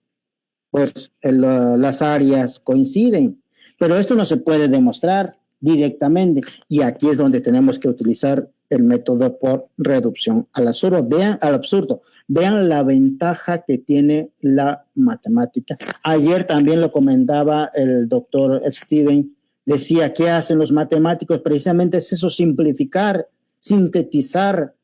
pues las áreas coinciden. Pero esto no se puede demostrar directamente, y aquí es donde tenemos que utilizar el método por reducción al absurdo. Vean la ventaja que tiene la matemática. Ayer también lo comentaba el doctor Steven, decía, ¿qué hacen los matemáticos? Precisamente es eso, simplificar, sintetizar,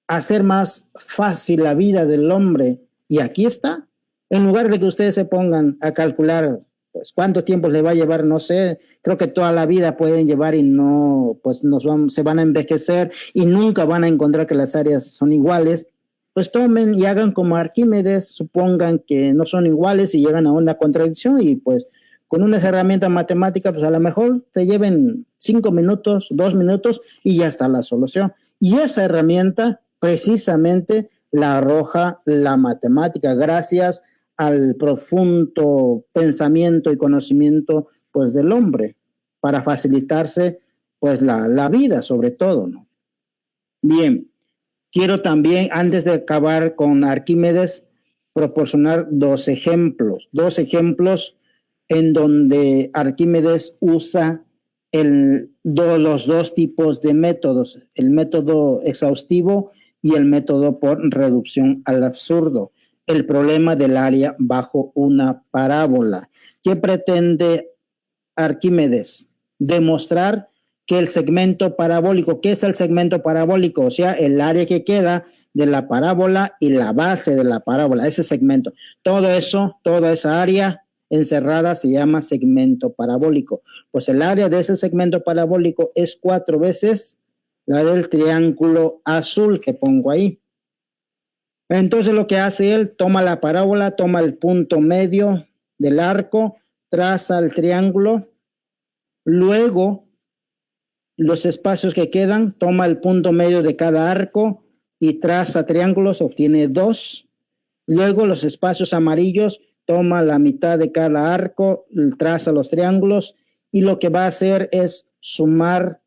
hacer más fácil la vida del hombre. Y aquí está. En lugar de que ustedes se pongan a calcular pues cuánto tiempo le va a llevar, no sé, creo que toda la vida pueden llevar y no, pues se van a envejecer y nunca van a encontrar que las áreas son iguales. Pues tomen y hagan como Arquímedes, supongan que no son iguales y llegan a una contradicción, y pues con unas herramientas matemáticas, pues a lo mejor te lleven 5 minutos, 2 minutos y ya está la solución. Y esa herramienta precisamente la arroja la matemática gracias al profundo pensamiento y conocimiento pues del hombre para facilitarse pues la vida sobre todo, ¿no? Bien, quiero también, antes de acabar con Arquímedes, proporcionar dos ejemplos en donde Arquímedes usa los dos tipos de métodos, el método exhaustivo y el método por reducción al absurdo. El problema del área bajo una parábola. ¿Qué pretende Arquímedes? Demostrar que el segmento parabólico, ¿qué es el segmento parabólico? O sea, el área que queda de la parábola y la base de la parábola, ese segmento. Todo eso, toda esa área encerrada se llama segmento parabólico. Pues el área de ese segmento parabólico es 4 veces la del triángulo azul que pongo ahí. Entonces lo que hace él, toma la parábola, toma el punto medio del arco, traza el triángulo, luego los espacios que quedan, toma el punto medio de cada arco y traza triángulos, obtiene 2. Luego los espacios amarillos, toma la mitad de cada arco, traza los triángulos, y lo que va a hacer es sumar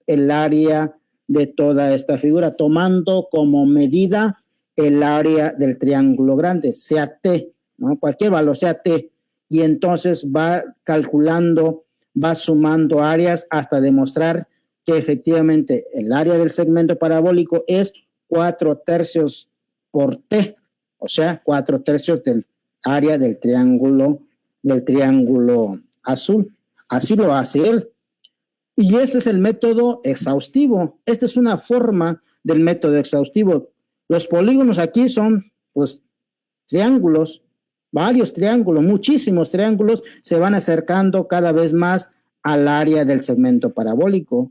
el área de toda esta figura, tomando como medida el área del triángulo grande, sea T, ¿no? Cualquier valor, sea T, y entonces va calculando, va sumando áreas hasta demostrar que efectivamente el área del segmento parabólico es 4/3 por t, o sea, 4/3 del área del triángulo azul. Así lo hace él. Y ese es el método exhaustivo. Esta es una forma del método exhaustivo. Los polígonos aquí son, pues, triángulos, varios triángulos, muchísimos triángulos se van acercando cada vez más al área del segmento parabólico.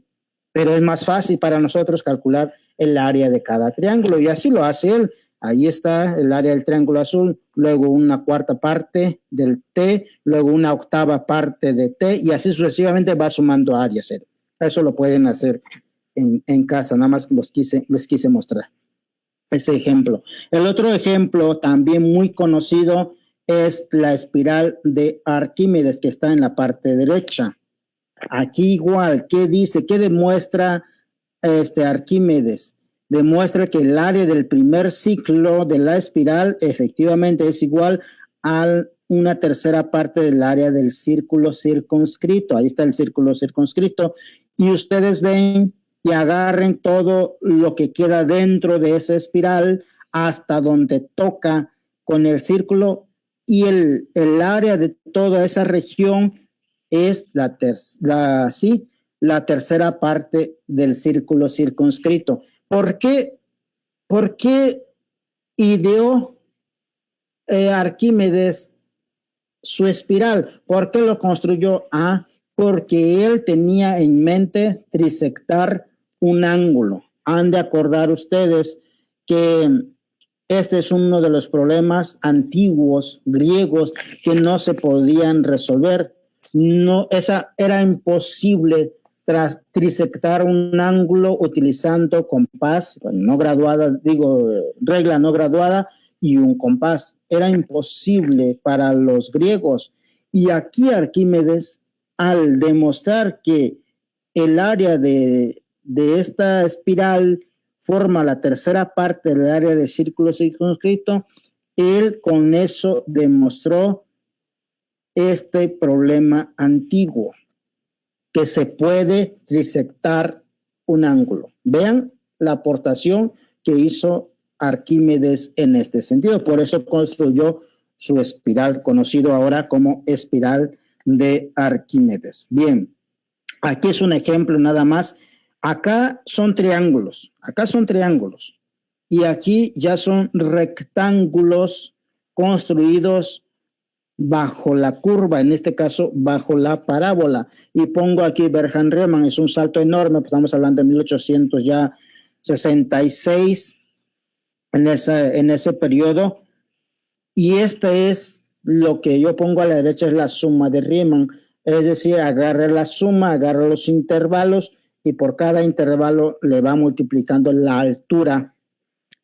Pero es más fácil para nosotros calcular el área de cada triángulo, y así lo hace él. Ahí está el área del triángulo azul, luego una cuarta parte del T, luego una octava parte de T, y así sucesivamente va sumando áreas. Eso lo pueden hacer en casa, nada más que les quise mostrar ese ejemplo. El otro ejemplo, también muy conocido, es la espiral de Arquímedes, que está en la parte derecha. Aquí igual, ¿qué dice? ¿Qué demuestra Arquímedes? Demuestra que el área del primer ciclo de la espiral efectivamente es igual a una tercera parte del área del círculo circunscrito. Ahí está el círculo circunscrito. Y ustedes ven y agarren todo lo que queda dentro de esa espiral hasta donde toca con el círculo, y el área de toda esa región es la tercera parte del círculo circunscrito. ¿Por qué ideó Arquímedes su espiral? ¿Por qué lo construyó? Porque él tenía en mente trisectar un ángulo. Han de acordar ustedes que este es uno de los problemas antiguos griegos que no se podían resolver. No, era imposible trisectar un ángulo utilizando compás, no graduada, regla no graduada y un compás. Era imposible para los griegos. Y aquí Arquímedes, al demostrar que el área de esta espiral forma la tercera parte del área del círculo circunscrito, él con eso demostró este problema antiguo, que se puede trisectar un ángulo. Vean la aportación que hizo Arquímedes en este sentido. Por eso construyó su espiral, conocido ahora como espiral de Arquímedes. Bien, aquí es un ejemplo nada más. Acá son triángulos, y aquí ya son rectángulos construidos bajo la curva, en este caso bajo la parábola. Y pongo aquí Bernhard Riemann, es un salto enorme, pues estamos hablando de 1866, en ese periodo. Y este es lo que yo pongo a la derecha, es la suma de Riemann, es decir, agarra la suma, agarra los intervalos, y por cada intervalo le va multiplicando la altura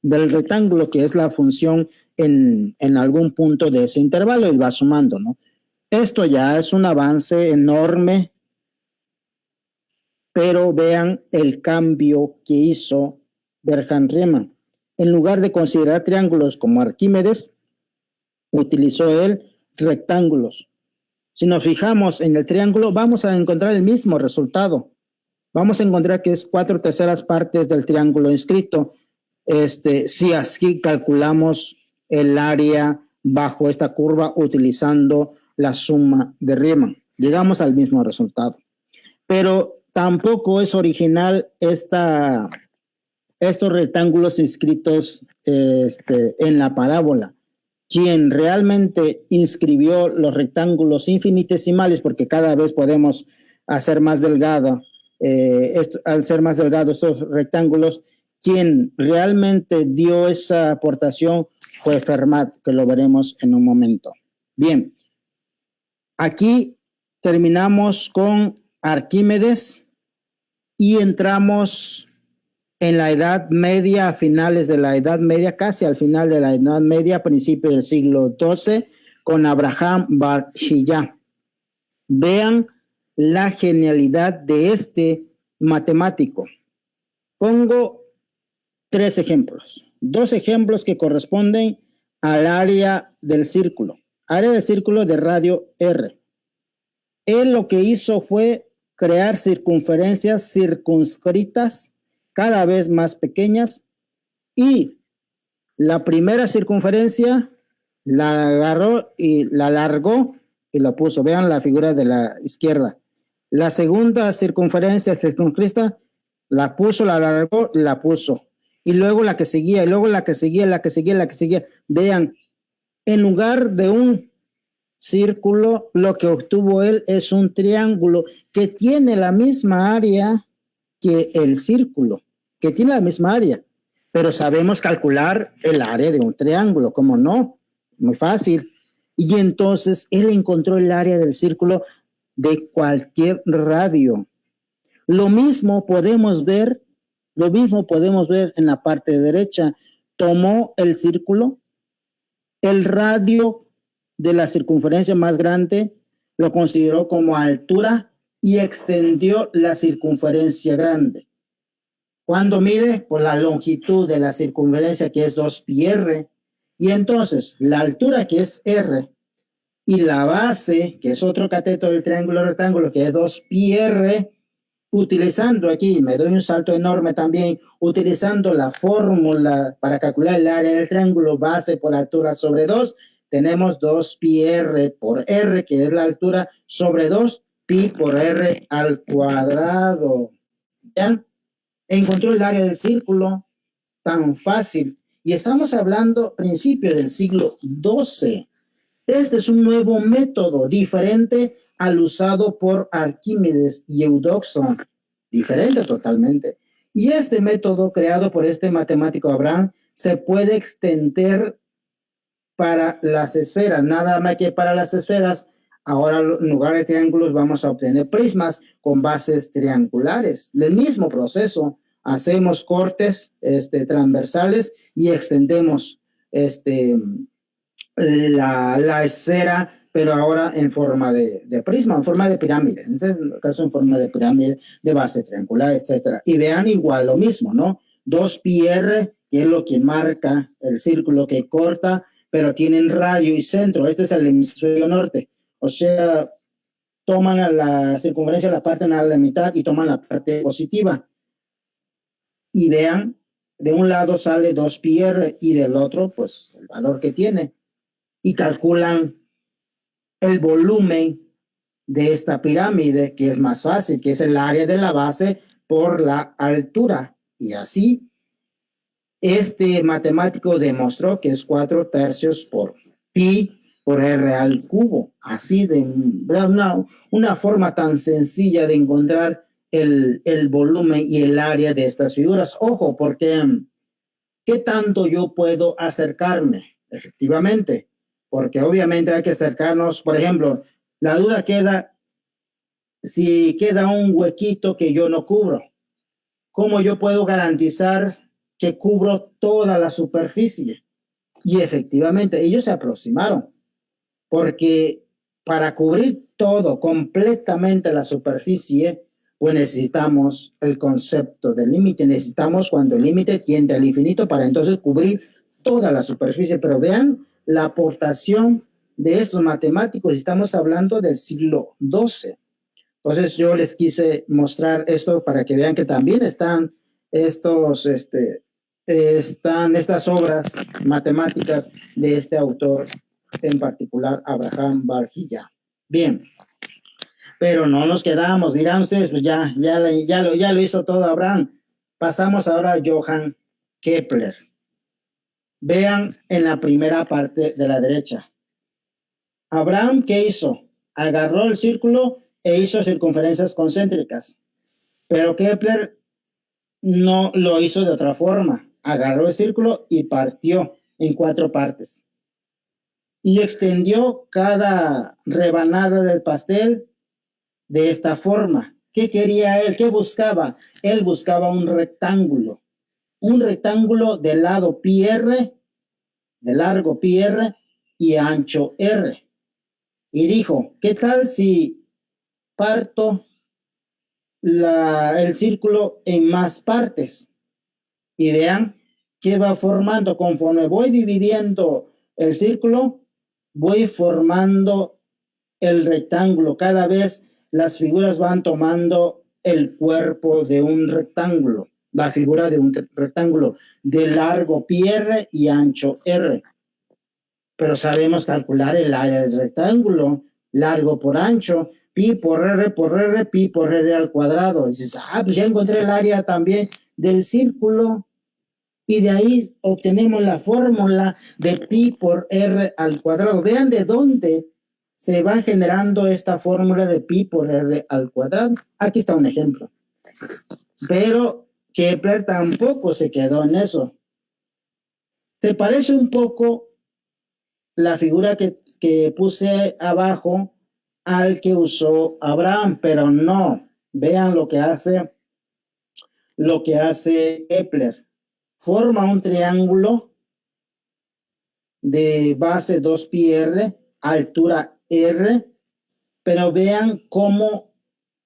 del rectángulo, que es la función en algún punto de ese intervalo, y va sumando, ¿no? Esto ya es un avance enorme, pero vean el cambio que hizo Bernhard Riemann. En lugar de considerar triángulos como Arquímedes, utilizó él rectángulos. Si nos fijamos en el triángulo, vamos a encontrar el mismo resultado. Vamos a encontrar que es 4/3 partes del triángulo inscrito. Si así calculamos el área bajo esta curva utilizando la suma de Riemann, llegamos al mismo resultado. Pero tampoco es original estos rectángulos inscritos en la parábola. Quien realmente inscribió los rectángulos infinitesimales, porque cada vez podemos hacer más delgado, al ser más delgados estos rectángulos, quien realmente dio esa aportación fue Fermat, que lo veremos en un momento. Bien, aquí terminamos con Arquímedes y entramos en la Edad Media, a finales de la Edad Media, casi al final de la Edad Media, a principios del siglo XII, con Abraham bar Hillá. Vean la genialidad de este matemático. Pongo 3 ejemplos, 2 ejemplos que corresponden al área del círculo de radio R. Él lo que hizo fue crear circunferencias circunscritas cada vez más pequeñas, y la primera circunferencia la agarró y la alargó y la puso. Vean la figura de la izquierda. La segunda circunferencia circunscrita la puso, la alargó, la puso. Y luego la que seguía, y luego la que seguía, la que seguía, la que seguía. Vean, en lugar de un círculo, lo que obtuvo él es un triángulo que tiene la misma área que el círculo, que tiene la misma área. Pero sabemos calcular el área de un triángulo, ¿cómo no? Muy fácil. Y entonces él encontró el área del círculo de cualquier radio. Lo mismo podemos ver en la parte derecha. Tomó el círculo, el radio de la circunferencia más grande lo consideró como altura y extendió la circunferencia grande. ¿Cuándo mide? Por la longitud de la circunferencia, que es 2πr. Y entonces la altura, que es r, y la base, que es otro cateto del triángulo rectángulo, que es 2πr, utilizando aquí, me doy un salto enorme también, utilizando la fórmula para calcular el área del triángulo, base por altura sobre 2, tenemos 2πr por r, que es la altura, sobre 2, pi por r al cuadrado. ¿Ya? Encontró el área del círculo, tan fácil. Y estamos hablando principio del siglo XII. Este es un nuevo método, diferente al usado por Arquímedes y Eudoxo. Diferente totalmente. Y este método, creado por este matemático Abraham, se puede extender para las esferas. Nada más que para las esferas. Ahora, en lugar de triángulos, vamos a obtener prismas con bases triangulares. El mismo proceso. Hacemos cortes transversales y extendemos la esfera, pero ahora en forma de prisma, en forma de pirámide. En este caso, en forma de pirámide, de base triangular, etc. Y vean igual lo mismo, ¿no? 2πr, que es lo que marca el círculo que corta, pero tienen radio y centro. Este es el hemisferio norte. O sea, toman la circunferencia, la parten a la mitad y toman la parte positiva. Y vean, de un lado sale 2πr y del otro, pues, el valor que tiene. Y calculan el volumen de esta pirámide, que es más fácil, que es el área de la base por la altura. Y así, este matemático demostró que es 4/3 por pi por r al cubo. Así de una forma tan sencilla de encontrar el volumen y el área de estas figuras. Ojo, porque ¿qué tanto yo puedo acercarme? Efectivamente, porque obviamente hay que acercarnos. Por ejemplo, la duda queda si queda un huequito que yo no cubro. ¿Cómo yo puedo garantizar que cubro toda la superficie? Y efectivamente, ellos se aproximaron, porque para cubrir todo, completamente la superficie, pues necesitamos el concepto del límite. Necesitamos cuando el límite tiende al infinito para entonces cubrir toda la superficie. Pero vean la aportación de estos matemáticos. Estamos hablando del siglo XII. Entonces yo les quise mostrar esto para que vean que también están estas obras matemáticas de este autor, en particular Abraham bar Hillel. Bien. Pero no nos quedamos, dirán ustedes, pues ya lo hizo todo Abraham. Pasamos ahora a Johann Kepler. Vean en la primera parte de la derecha. Abraham, ¿qué hizo? Agarró el círculo e hizo circunferencias concéntricas. Pero Kepler no lo hizo de otra forma. Agarró el círculo y partió en 4 partes. Y extendió cada rebanada del pastel de esta forma. ¿Qué quería él? ¿Qué buscaba? Él buscaba un rectángulo de lado πr, de largo πr y ancho r. Y dijo, ¿qué tal si parto el círculo en más partes? Y vean qué va formando. Conforme voy dividiendo el círculo, voy formando el rectángulo cada vez las figuras van tomando el cuerpo de un rectángulo, la figura de un rectángulo de largo pi r y ancho r. Pero sabemos calcular el área del rectángulo, largo por ancho, pi por r, pi por r al cuadrado. Y dices, pues ya encontré el área también del círculo. Y de ahí obtenemos la fórmula de pi por r al cuadrado. Vean de dónde se va generando esta fórmula de pi por r al cuadrado. Aquí está un ejemplo. Pero Kepler tampoco se quedó en eso. ¿Te parece un poco la figura que puse abajo al que usó Abraham? Pero no. Vean lo que hace Kepler. Forma un triángulo de base 2πr, altura r, pero vean cómo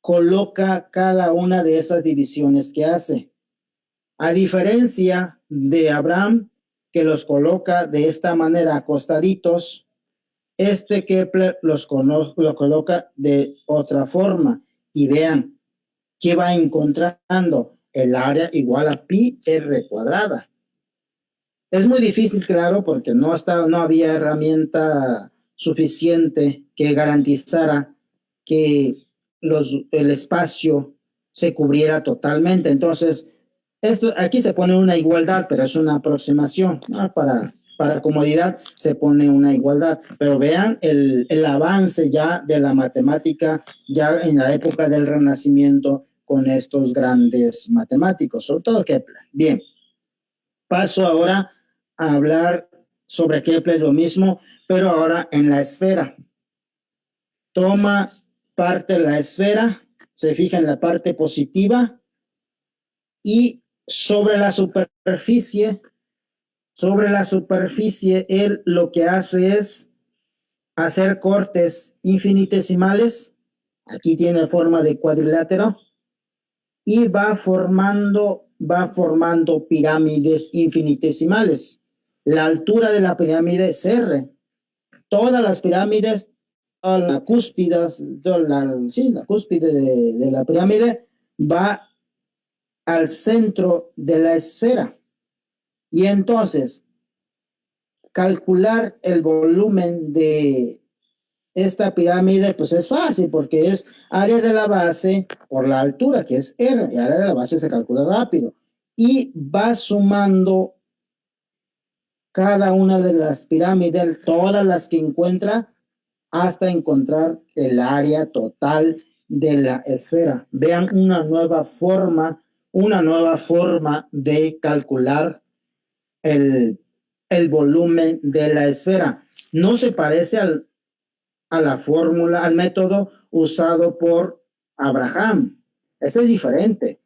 coloca cada una de esas divisiones que hace. A diferencia de Abraham, que los coloca de esta manera acostaditos, Kepler lo coloca de otra forma. Y vean, ¿qué va encontrando? El área igual a pi r cuadrada. Es muy difícil, claro, porque no había herramienta suficiente que garantizara que el espacio se cubriera totalmente. Entonces, aquí se pone una igualdad, pero es una aproximación, ¿no? Para comodidad se pone una igualdad. Pero vean el avance ya de la matemática ya en la época del Renacimiento con estos grandes matemáticos, sobre todo Kepler. Bien, paso ahora a hablar sobre Kepler, lo mismo, pero ahora en la esfera. Toma parte de la esfera, se fija en la parte positiva y sobre la superficie, él lo que hace es hacer cortes infinitesimales. Aquí tiene forma de cuadrilátero y va formando pirámides infinitesimales. La altura de la pirámide es R. Todas las pirámides, la cúspide de la pirámide va al centro de la esfera. Y entonces, calcular el volumen de esta pirámide, pues es fácil, porque es área de la base por la altura, que es R, y área de la base se calcula rápido. Y va sumando cada una de las pirámides, todas las que encuentra, hasta encontrar el área total de la esfera. Vean una nueva forma de calcular el volumen de la esfera. No se parece a la fórmula, al método usado por Abraham. Este es diferente.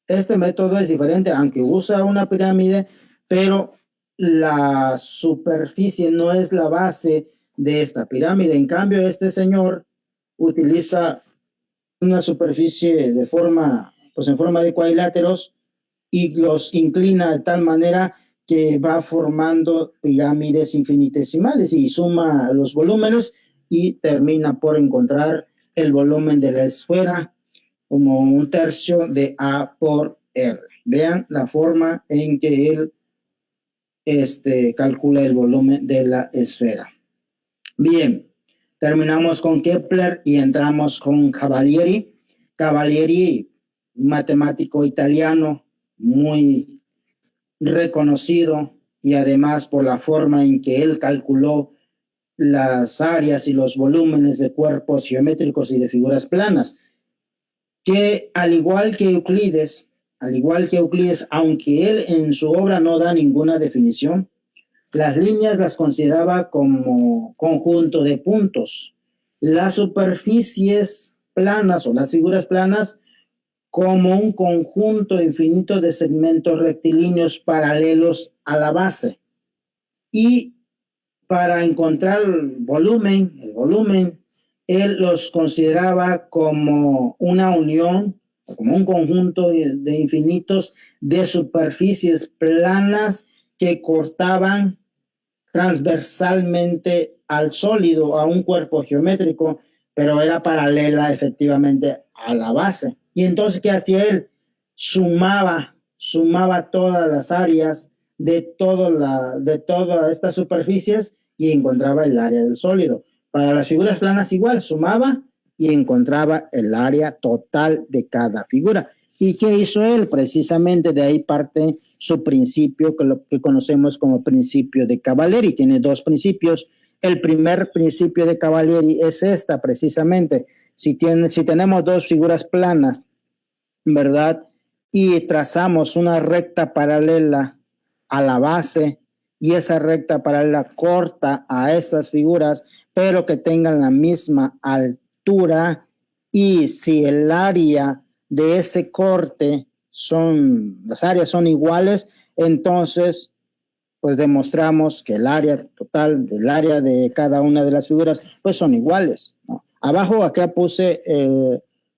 Este método es diferente, aunque usa una pirámide, pero la superficie no es la base de esta pirámide. En cambio, este señor utiliza una superficie en forma de cuadriláteros y los inclina de tal manera que va formando pirámides infinitesimales y suma los volúmenes y termina por encontrar el volumen de la esfera como 1/3 de A por R. Vean la forma en que él calcula el volumen de la esfera. Bien, terminamos con Kepler y entramos con Cavalieri. Cavalieri, matemático italiano muy reconocido y además por la forma en que él calculó las áreas y los volúmenes de cuerpos geométricos y de figuras planas, que al igual que Euclides, aunque él en su obra no da ninguna definición, las líneas las consideraba como conjunto de puntos, las superficies planas o las figuras planas como un conjunto infinito de segmentos rectilíneos paralelos a la base. Y para encontrar el volumen, él los consideraba como una unión, como un conjunto de infinitos de superficies planas que cortaban transversalmente al sólido, a un cuerpo geométrico, pero era paralela efectivamente a la base. Y entonces, ¿qué hacía él? Sumaba todas las áreas de todas estas superficies y encontraba el área del sólido. Para las figuras planas igual, sumaba y encontraba el área total de cada figura. ¿Y qué hizo él? Precisamente de ahí parte su principio, que lo que conocemos como principio de Cavalieri. Tiene dos principios. El primer principio de Cavalieri es esta, precisamente. Si tenemos dos figuras planas, ¿verdad? Y trazamos una recta paralela a la base y esa recta paralela corta a esas figuras, pero que tengan la misma altura, y si el área de ese corte las áreas son iguales, entonces pues demostramos que el área total del área de cada una de las figuras pues son iguales, ¿no? Abajo acá puse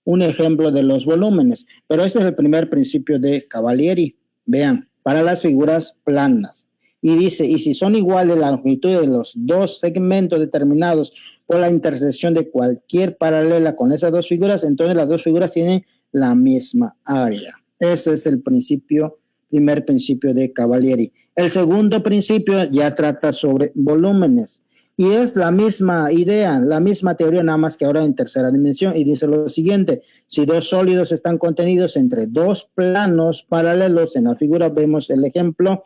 un ejemplo de los volúmenes, pero este es el primer principio de Cavalieri. Vean, para las figuras planas. Y dice, y si son iguales la longitud de los dos segmentos determinados por la intersección de cualquier paralela con esas dos figuras, entonces las dos figuras tienen la misma área. Ese es el primer principio de Cavalieri. El segundo principio ya trata sobre volúmenes. Y es la misma idea, la misma teoría, nada más que ahora en tercera dimensión. Y dice lo siguiente: si dos sólidos están contenidos entre dos planos paralelos, en la figura vemos el ejemplo,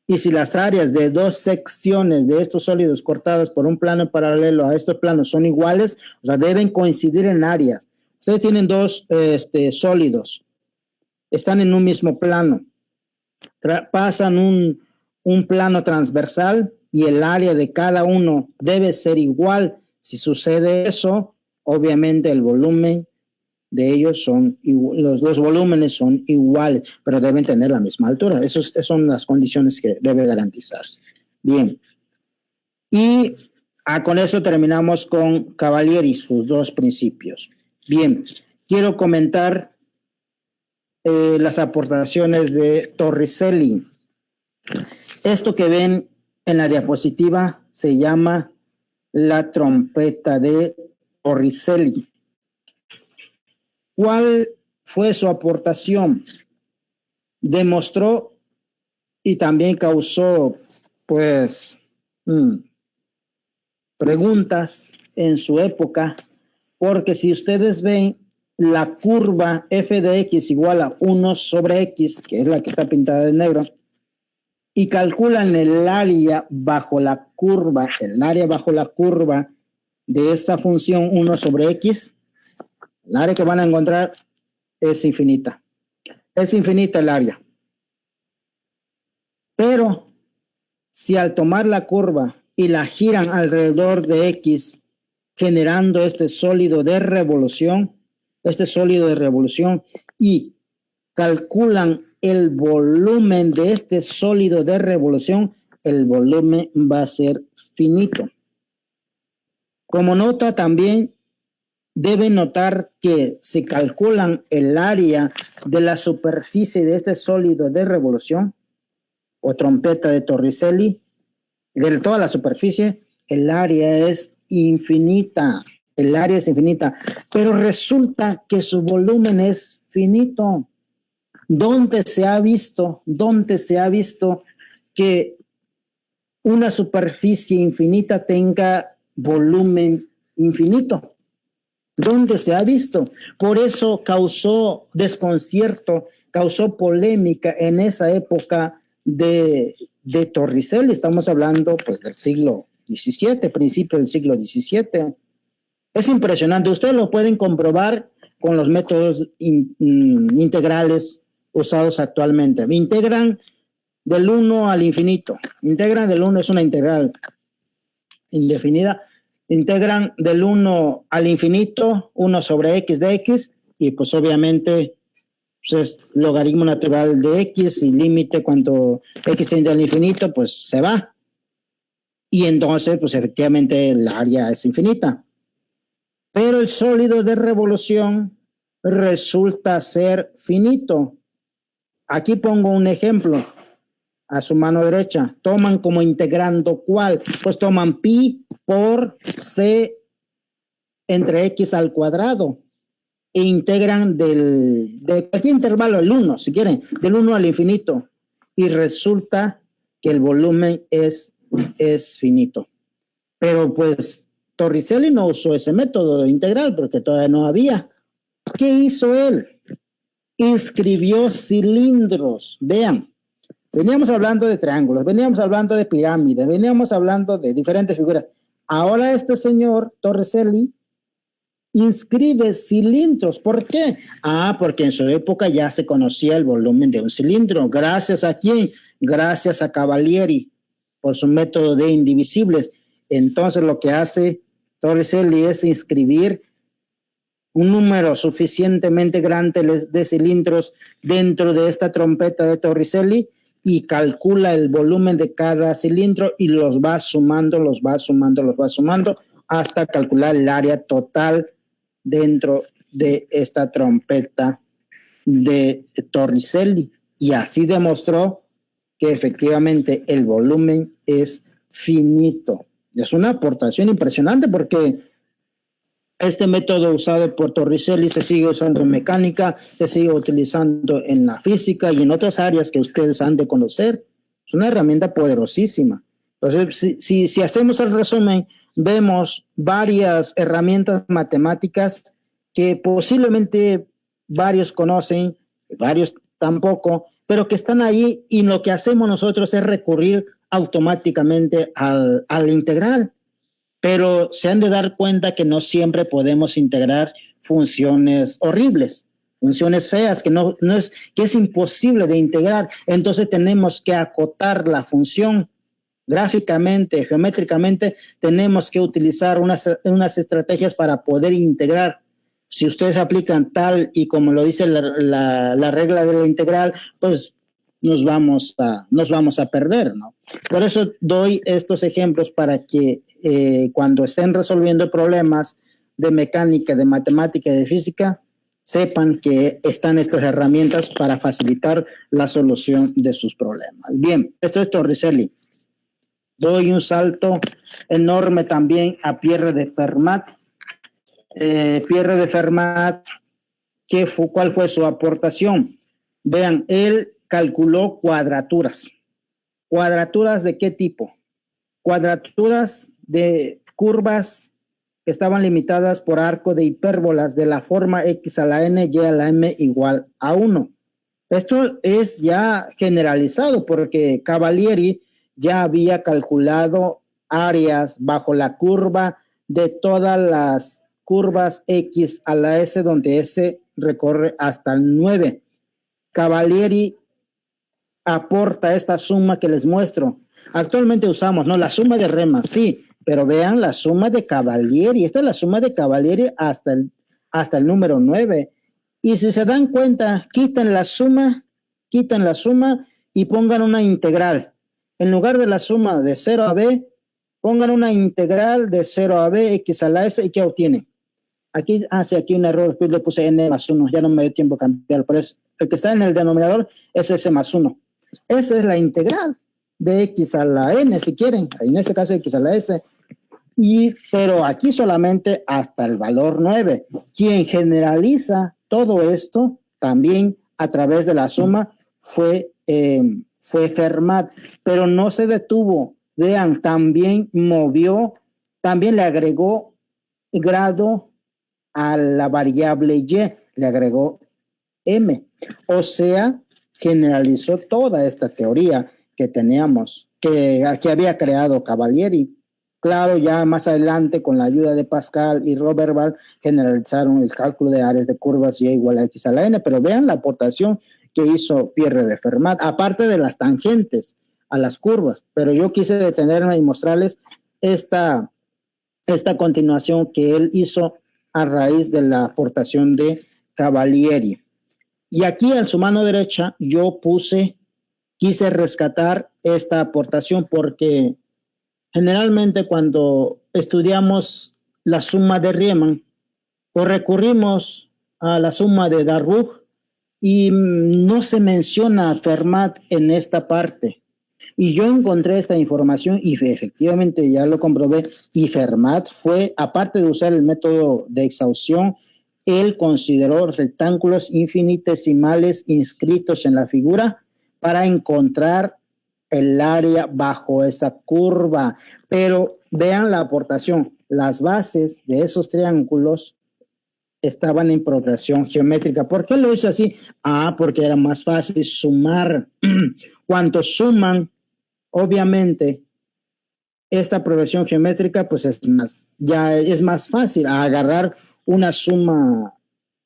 y si las áreas de dos secciones de estos sólidos cortadas por un plano paralelo a estos planos son iguales, o sea, deben coincidir en áreas. Ustedes tienen dos sólidos, están en un mismo plano, pasan un plano transversal y el área de cada uno debe ser igual. Si sucede eso, obviamente el volumen de ellos los dos volúmenes son iguales, pero deben tener la misma altura. Esas son las condiciones que debe garantizarse. Bien. Y con eso terminamos con Cavalieri, sus dos principios. Bien, quiero comentar las aportaciones de Torricelli. Esto que ven en la diapositiva se llama la trompeta de Torricelli. ¿Cuál fue su aportación? Demostró y también causó, pues, preguntas en su época, porque si ustedes ven la curva f de x igual a 1 sobre x, que es la que está pintada de negro, y calculan el área bajo la curva, de esa función 1 sobre x, el área que van a encontrar es infinita. Es infinita el área. Pero si al tomar la curva y la giran alrededor de x, generando este sólido de revolución, y calculan el volumen de este sólido de revolución, el volumen va a ser finito. Como nota también, deben notar que si calculan el área de la superficie de este sólido de revolución o trompeta de Torricelli, de toda la superficie, el área es infinita. El área es infinita, pero resulta que su volumen es finito. ¿Dónde se ha visto que una superficie infinita tenga volumen infinito? ¿Dónde se ha visto? Por eso causó desconcierto, causó polémica en esa época de Torricelli. Estamos hablando pues del siglo XVII, principio del siglo XVII. Es impresionante. Ustedes lo pueden comprobar con los métodos integrales usados actualmente. Integran del 1 al infinito. Integran del 1, es una integral indefinida. Integran del 1 al infinito, 1 sobre x de x, y pues obviamente pues es logaritmo natural de x, y límite cuando x tiende al infinito, pues se va. Y entonces, pues efectivamente el área es infinita. Pero el sólido de revolución resulta ser finito. Aquí pongo un ejemplo. A su mano derecha, toman como integrando ¿cuál? Pues toman pi por c entre x al cuadrado e integran de cualquier intervalo, el 1, si quieren, del 1 al infinito, y resulta que el volumen es finito. Pero pues Torricelli no usó ese método integral porque todavía no había. ¿Qué hizo él? Inscribió cilindros. Vean, veníamos hablando de triángulos, veníamos hablando de pirámides, veníamos hablando de diferentes figuras. Ahora este señor Torricelli inscribe cilindros. ¿Por qué? Porque en su época ya se conocía el volumen de un cilindro. ¿Gracias a quién? Gracias a Cavalieri, por su método de indivisibles. Entonces lo que hace Torricelli es inscribir un número suficientemente grande de cilindros dentro de esta trompeta de Torricelli y calcula el volumen de cada cilindro y los va sumando hasta calcular el área total dentro de esta trompeta de Torricelli. Y así demostró que efectivamente el volumen es finito. Es una aportación impresionante porque este método usado por Torricelli se sigue usando en mecánica, se sigue utilizando en la física y en otras áreas que ustedes han de conocer. Es una herramienta poderosísima. Entonces, si hacemos el resumen, vemos varias herramientas matemáticas que posiblemente varios conocen, varios tampoco, pero que están ahí y lo que hacemos nosotros es recurrir automáticamente al integral. Pero se han de dar cuenta que no siempre podemos integrar funciones horribles, funciones feas, que es imposible de integrar. Entonces tenemos que acotar la función gráficamente, geométricamente, tenemos que utilizar unas estrategias para poder integrar. Si ustedes aplican tal y como lo dice la regla de la integral, pues nos vamos a perder, ¿no? Por eso doy estos ejemplos para que cuando estén resolviendo problemas de mecánica, de matemática y de física, sepan que están estas herramientas para facilitar la solución de sus problemas. Bien, esto es Torricelli. Doy un salto enorme también a Pierre de Fermat. Pierre de Fermat, ¿cuál fue su aportación? Vean, él calculó cuadraturas. ¿Cuadraturas de qué tipo? Cuadraturas de curvas que estaban limitadas por arco de hipérbolas de la forma x a la n, y a la m igual a 1. Esto es ya generalizado porque Cavalieri ya había calculado áreas bajo la curva de todas las curvas x a la s, donde s recorre hasta el 9. Cavalieri aporta esta suma que les muestro. Actualmente usamos, ¿no? La suma de Riemann, sí, pero vean la suma de Cavalieri. Esta es la suma de Cavalieri hasta el número 9. Y si se dan cuenta, quiten la suma y pongan una integral. En lugar de la suma de 0 a b, pongan una integral de 0 a b, x a la s, ¿y qué obtienen? Aquí hace aquí un error, le puse n más 1, ya no me dio tiempo a cambiar, por eso el que está en el denominador es s más 1. Esa es la integral de x a la n, si quieren, en este caso x a la s, pero aquí solamente hasta el valor 9. Quien generaliza todo esto también a través de la suma fue Fermat, pero no se detuvo. Vean, también le agregó grado a la variable y, le agregó m. O sea, generalizó toda esta teoría que teníamos, que había creado Cavalieri. Claro, ya más adelante, con la ayuda de Pascal y Roberval, generalizaron el cálculo de áreas de curvas y igual a x a la n, pero vean la aportación que hizo Pierre de Fermat, aparte de las tangentes a las curvas. Pero yo quise detenerme y mostrarles esta continuación que él hizo a raíz de la aportación de Cavalieri. Y aquí en su mano derecha yo quise rescatar esta aportación porque generalmente cuando estudiamos la suma de Riemann, pues recurrimos a la suma de Darboux y no se menciona a Fermat en esta parte. Y yo encontré esta información y efectivamente ya lo comprobé. Y Fermat fue, aparte de usar el método de exhaustión, él consideró rectángulos infinitesimales inscritos en la figura para encontrar el área bajo esa curva. Pero vean la aportación. Las bases de esos triángulos estaban en progresión geométrica. ¿Por qué lo hizo así? Porque era más fácil sumar. Cuando suman, obviamente, esta progresión geométrica, pues ya es más fácil agarrar una suma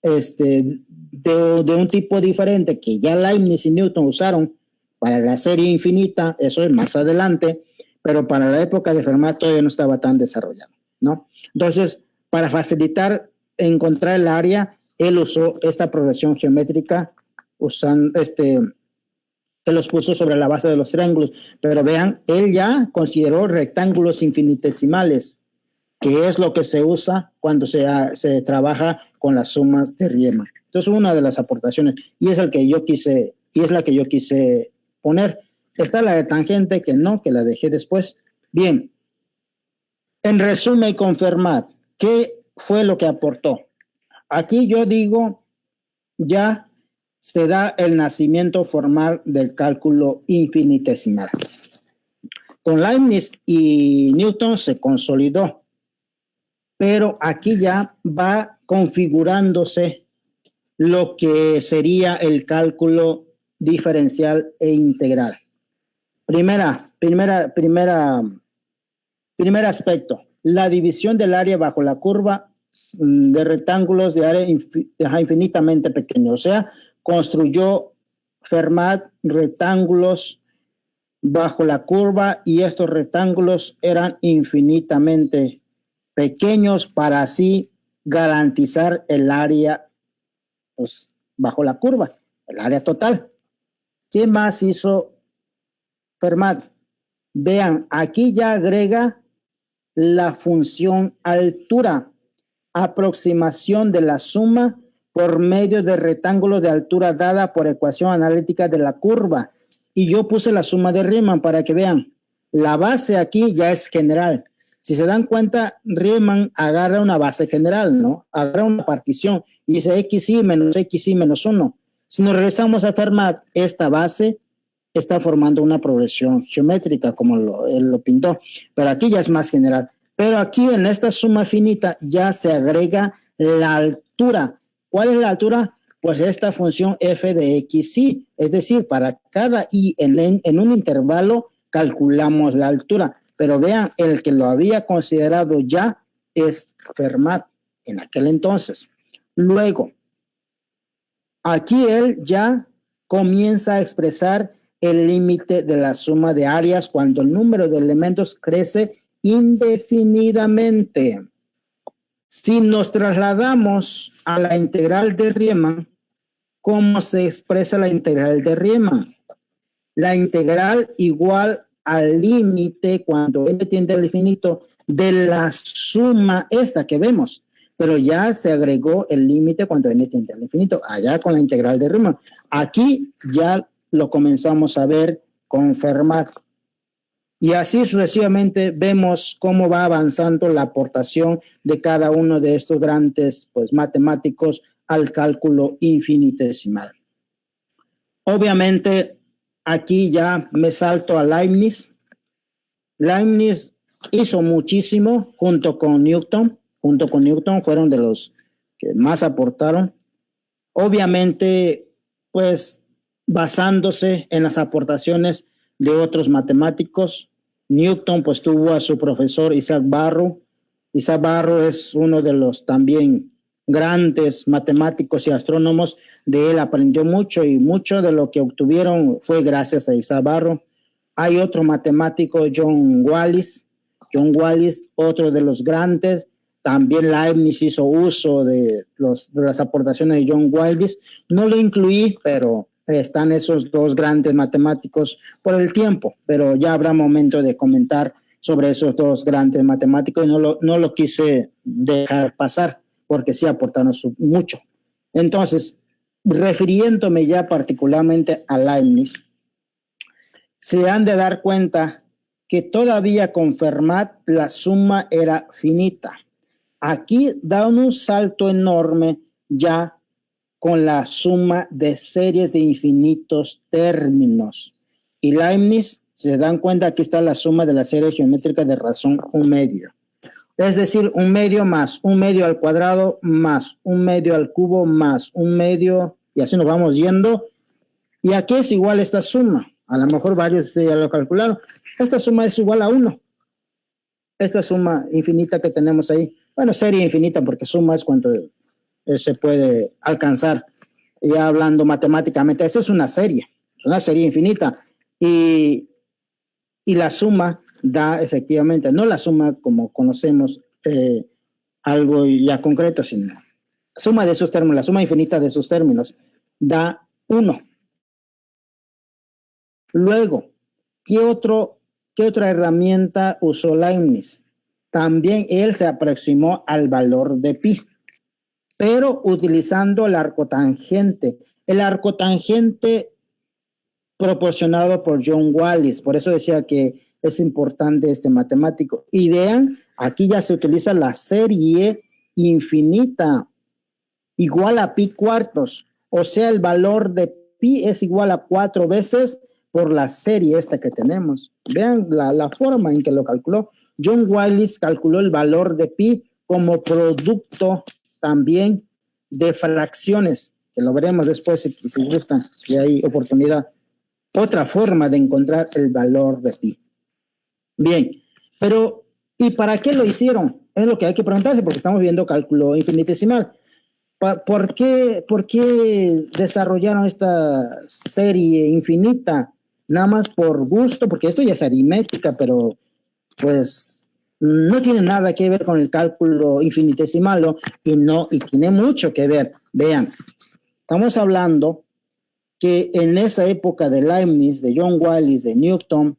de un tipo diferente que ya Leibniz y Newton usaron para la serie infinita, eso es más adelante, pero para la época de Fermat todavía no estaba tan desarrollado, ¿no? Entonces, para facilitar encontrar el área, él usó esta progresión geométrica usando que los puso sobre la base de los triángulos. Pero vean, él ya consideró rectángulos infinitesimales, que es lo que se usa cuando se trabaja con las sumas de Riemann. Entonces, una de las aportaciones, y es la que yo quise poner. Está la de tangente, que la dejé después. Bien, en resumen, con Fermat, ¿qué fue lo que aportó? Aquí yo digo, ya se da el nacimiento formal del cálculo infinitesimal. Con Leibniz y Newton se consolidó, pero aquí ya va configurándose lo que sería el cálculo diferencial e integral. Primer aspecto, la división del área bajo la curva de rectángulos de área infinitamente pequeño. O sea, construyó Fermat rectángulos bajo la curva y estos rectángulos eran infinitamente pequeños para así garantizar el área pues, bajo la curva, el área total. ¿Qué más hizo Fermat? Vean, aquí ya agrega la función altura, aproximación de la suma por medio de rectángulo de altura dada por ecuación analítica de la curva. Y yo puse la suma de Riemann para que vean. La base aquí ya es general. Si se dan cuenta, Riemann agarra una base general, ¿no? Agarra una partición y dice xy menos 1. Si nos regresamos a Fermat, esta base está formando una progresión geométrica, como él lo pintó. Pero aquí ya es más general. Pero aquí en esta suma finita ya se agrega la altura. ¿Cuál es la altura? Pues esta función f de xy. Es decir, para cada y en un intervalo calculamos la altura. Pero vean, el que lo había considerado ya es Fermat en aquel entonces. Luego, aquí él ya comienza a expresar el límite de la suma de áreas cuando el número de elementos crece indefinidamente. Si nos trasladamos a la integral de Riemann, ¿cómo se expresa la integral de Riemann? La integral igual al límite cuando n tiende al infinito de la suma esta que vemos, pero ya se agregó el límite cuando n tiende al infinito, allá con la integral de Riemann. Aquí ya lo comenzamos a ver con Fermat. Y así sucesivamente vemos cómo va avanzando la aportación de cada uno de estos grandes matemáticos al cálculo infinitesimal. Obviamente, aquí ya me salto a Leibniz. Leibniz hizo muchísimo junto con Newton. Fueron de los que más aportaron. Obviamente, basándose en las aportaciones de otros matemáticos. Newton tuvo a su profesor Isaac Barrow. Isaac Barrow es uno de los también grandes matemáticos y astrónomos. De él aprendió mucho y mucho de lo que obtuvieron fue gracias a Isaac Barrow. Hay otro matemático, John Wallis. John Wallis, otro de los grandes. También Leibniz hizo uso de las aportaciones de John Wallis. No lo incluí, pero están esos dos grandes matemáticos por el tiempo, pero ya habrá momento de comentar sobre esos dos grandes matemáticos y no lo quise dejar pasar porque sí aportaron mucho. Entonces, refiriéndome ya particularmente a Leibniz, se han de dar cuenta que todavía con Fermat la suma era finita. Aquí dan un salto enorme ya con la suma de series de infinitos términos. Y Leibniz, se dan cuenta, aquí está la suma de la serie geométrica de razón 1/2. Es decir, 1/2 más 1/2 al cuadrado más 1/2 al cubo más 1/2, y así nos vamos yendo. ¿Y a qué es igual esta suma? A lo mejor varios ya lo calcularon. Esta suma es igual a 1. Esta suma infinita que tenemos ahí. Bueno, serie infinita, porque suma es cuánto se puede alcanzar. Ya hablando matemáticamente, esa es una serie infinita. Y la suma da efectivamente, no la suma como conocemos algo ya concreto, sino la suma de esos términos, la suma infinita de esos términos da 1. Luego, ¿qué otra herramienta usó Leibniz? También él se aproximó al valor de pi, pero utilizando el arcotangente. El arcotangente proporcionado por John Wallis, por eso decía que es importante este matemático. Y vean, aquí ya se utiliza la serie infinita igual a pi cuartos, o sea, el valor de pi es igual a 4 veces por la serie esta que tenemos. Vean la forma en que lo calculó. John Wallis calculó el valor de pi como producto también de fracciones, que lo veremos después si gustan, que hay oportunidad. Otra forma de encontrar el valor de pi. Bien, pero ¿y para qué lo hicieron? Es lo que hay que preguntarse, porque estamos viendo cálculo infinitesimal. ¿Por qué desarrollaron esta serie infinita? Nada más por gusto, porque esto ya es aritmética, pero pues no tiene nada que ver con el cálculo infinitesimal, ¿no? Y tiene mucho que ver. Vean, estamos hablando que en esa época de Leibniz, de John Wallis, de Newton,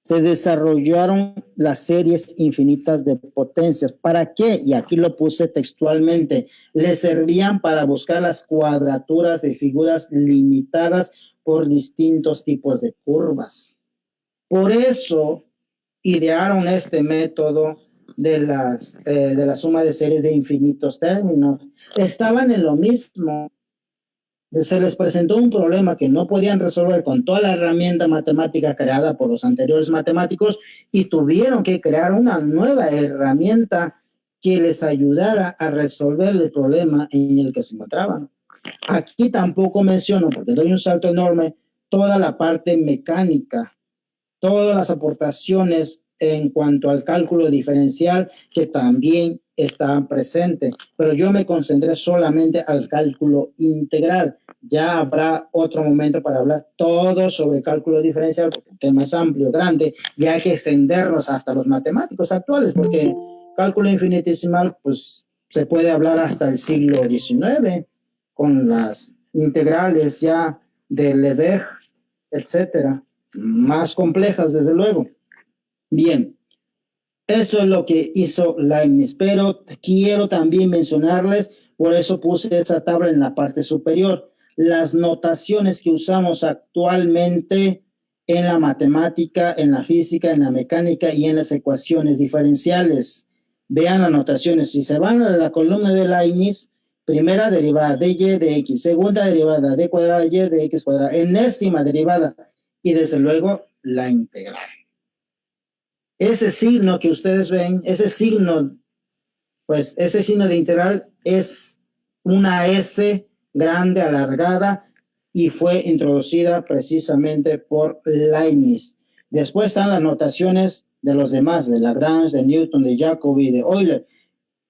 se desarrollaron las series infinitas de potencias. ¿Para qué? Y aquí lo puse textualmente. Le servían para buscar las cuadraturas de figuras limitadas por distintos tipos de curvas. Por eso idearon este método de la suma de series de infinitos términos. Estaban en lo mismo. Se les presentó un problema que no podían resolver con toda la herramienta matemática creada por los anteriores matemáticos y tuvieron que crear una nueva herramienta que les ayudara a resolver el problema en el que se encontraban. Aquí tampoco menciono, porque doy un salto enorme, toda la parte mecánica, todas las aportaciones en cuanto al cálculo diferencial que también estaban presentes, pero yo me concentré solamente al cálculo integral. Ya habrá otro momento para hablar todo sobre cálculo diferencial, porque el tema es amplio, grande, y hay que extendernos hasta los matemáticos actuales, porque cálculo infinitesimal, pues, se puede hablar hasta el siglo XIX, con las integrales ya de Lebesgue, etcétera, más complejas, desde luego. Bien, eso es lo que hizo Leibniz, pero quiero también mencionarles, por eso puse esa tabla en la parte superior, las notaciones que usamos actualmente en la matemática, en la física, en la mecánica y en las ecuaciones diferenciales. Vean las notaciones, si se van a la columna de Leibniz, primera derivada de y de x, segunda derivada de cuadrada de y de x cuadrada, enésima derivada y desde luego la integral. Ese signo que ustedes ven, ese signo de integral es una S grande alargada y fue introducida precisamente por Leibniz. Después están las notaciones de los demás, de Lagrange, de Newton, de Jacobi, de Euler.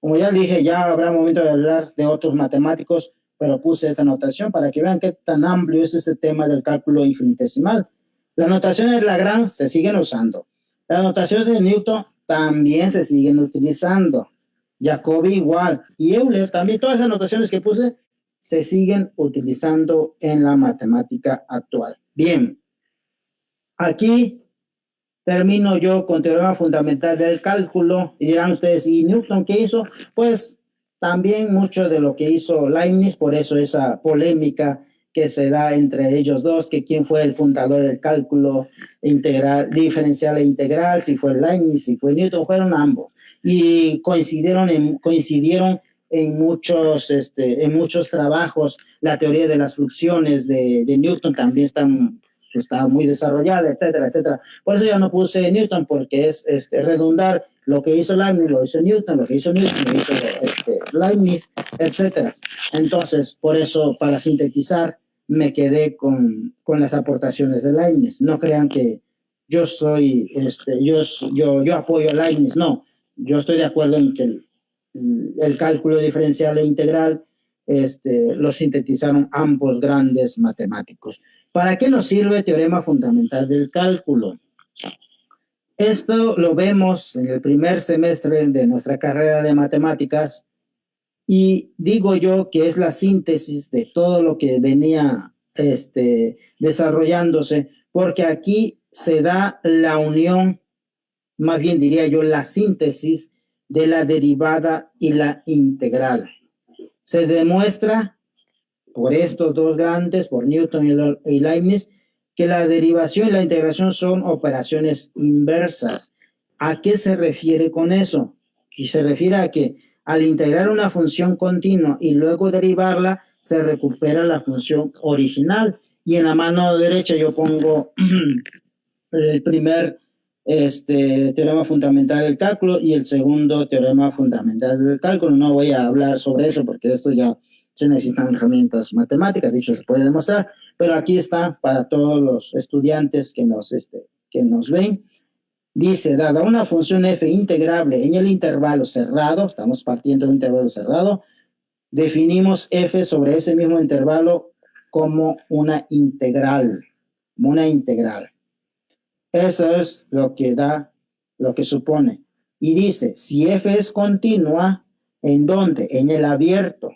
Como ya dije, ya habrá momento de hablar de otros matemáticos, pero puse esta notación para que vean qué tan amplio es este tema del cálculo infinitesimal. Las notaciones de Lagrange se siguen usando. Las notaciones de Newton también se siguen utilizando. Jacobi igual. Y Euler también. Todas esas notaciones que puse se siguen utilizando en la matemática actual. Bien. Aquí termino yo con teorema fundamental del cálculo. Y dirán ustedes, ¿y Newton qué hizo? Pues también mucho de lo que hizo Leibniz, por eso esa polémica que se da entre ellos dos, que quién fue el fundador del cálculo integral, diferencial e integral, si fue Leibniz, si fue Newton, fueron ambos. Y coincidieron en muchos trabajos. La teoría de las fluxiones de Newton también está muy desarrollada, etcétera, etcétera. Por eso ya no puse Newton, porque es redundar. Lo que hizo Leibniz lo hizo Newton, lo que hizo Newton lo hizo Leibniz, etcétera. Entonces, por eso, para sintetizar, me quedé con las aportaciones de Leibniz. No crean que yo apoyo a Leibniz, no. Yo estoy de acuerdo en que el cálculo diferencial e integral lo sintetizaron ambos grandes matemáticos. ¿Para qué nos sirve teorema fundamental del cálculo? Esto lo vemos en el primer semestre de nuestra carrera de matemáticas y digo yo que es la síntesis de todo lo que venía desarrollándose, porque aquí se da la unión, más bien diría yo, la síntesis de la derivada y la integral. Se demuestra por estos dos grandes, por Newton y Leibniz, que la derivación y la integración son operaciones inversas. ¿A qué se refiere con eso? Y se refiere a que al integrar una función continua y luego derivarla, se recupera la función original. Y en la mano derecha yo pongo el primer teorema fundamental del cálculo y el segundo teorema fundamental del cálculo. No voy a hablar sobre eso porque esto ya se necesitan herramientas matemáticas, dicho se puede demostrar, pero aquí está para todos los estudiantes que nos ven. Dice, dada una función f integrable en el intervalo cerrado, estamos partiendo de un intervalo cerrado, definimos f sobre ese mismo intervalo como una integral, Eso es lo que supone. Y dice, si f es continua, ¿en dónde? En el abierto.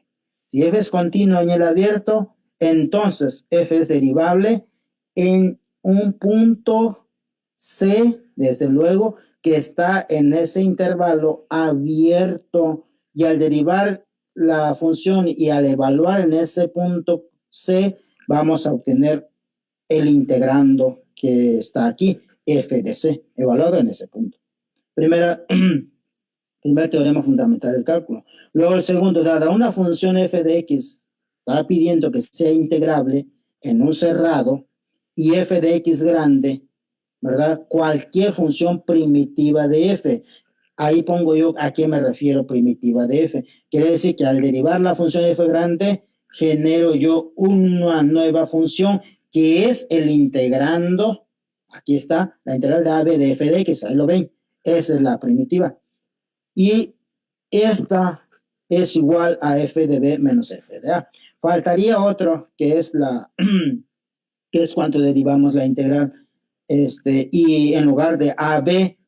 Si f es continua en el abierto, entonces f es derivable en un punto C, desde luego, que está en ese intervalo abierto. Y al derivar la función y al evaluar en ese punto C, vamos a obtener el integrando que está aquí, f de C, evaluado en ese punto. Primer teorema fundamental del cálculo. Luego el segundo, dada una función f de x, está pidiendo que sea integrable en un cerrado y f de x grande, ¿verdad? Cualquier función primitiva de f. Ahí pongo yo a qué me refiero primitiva de f. Quiere decir que al derivar la función f grande, genero yo una nueva función que es el integrando. Aquí está la integral de a b de f de x, ahí lo ven. Esa es la primitiva. Y esta es igual a f de b menos f de a. Faltaría otro que es que es cuando derivamos la integral y en lugar de a b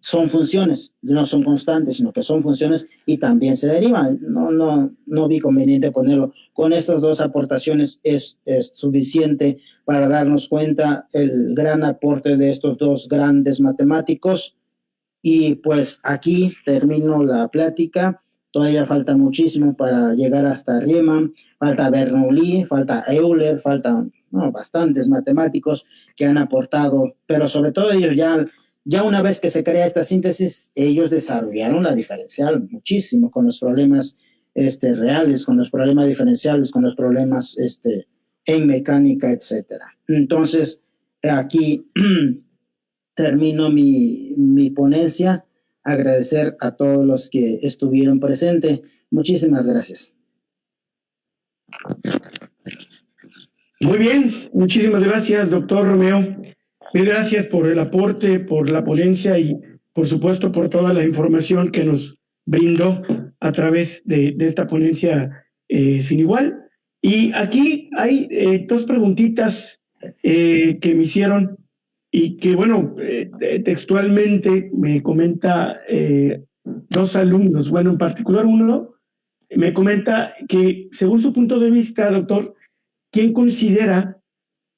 son funciones, no son constantes, sino que son funciones y también se derivan. No vi conveniente ponerlo. Con estas dos aportaciones es suficiente para darnos cuenta el gran aporte de estos dos grandes matemáticos. Y pues aquí termino la plática. Todavía falta muchísimo para llegar hasta Riemann. Falta Bernoulli, falta Euler, faltan bastantes matemáticos que han aportado, pero sobre todo ellos ya una vez que se crea esta síntesis, ellos desarrollaron la diferencial muchísimo con los problemas reales, con los problemas diferenciales, con los problemas en mecánica, etcétera. Entonces, aquí termino mi ponencia. Agradecer a todos los que estuvieron presentes. Muchísimas gracias. Muy bien, muchísimas gracias, doctor Romeo. Mil gracias por el aporte, por la ponencia y, por supuesto, por toda la información que nos brindó a través de esta ponencia sin igual. Y aquí hay dos preguntitas que me hicieron y que, bueno, textualmente me comenta dos alumnos. Bueno, en particular uno me comenta que, según su punto de vista, doctor, ¿quién considera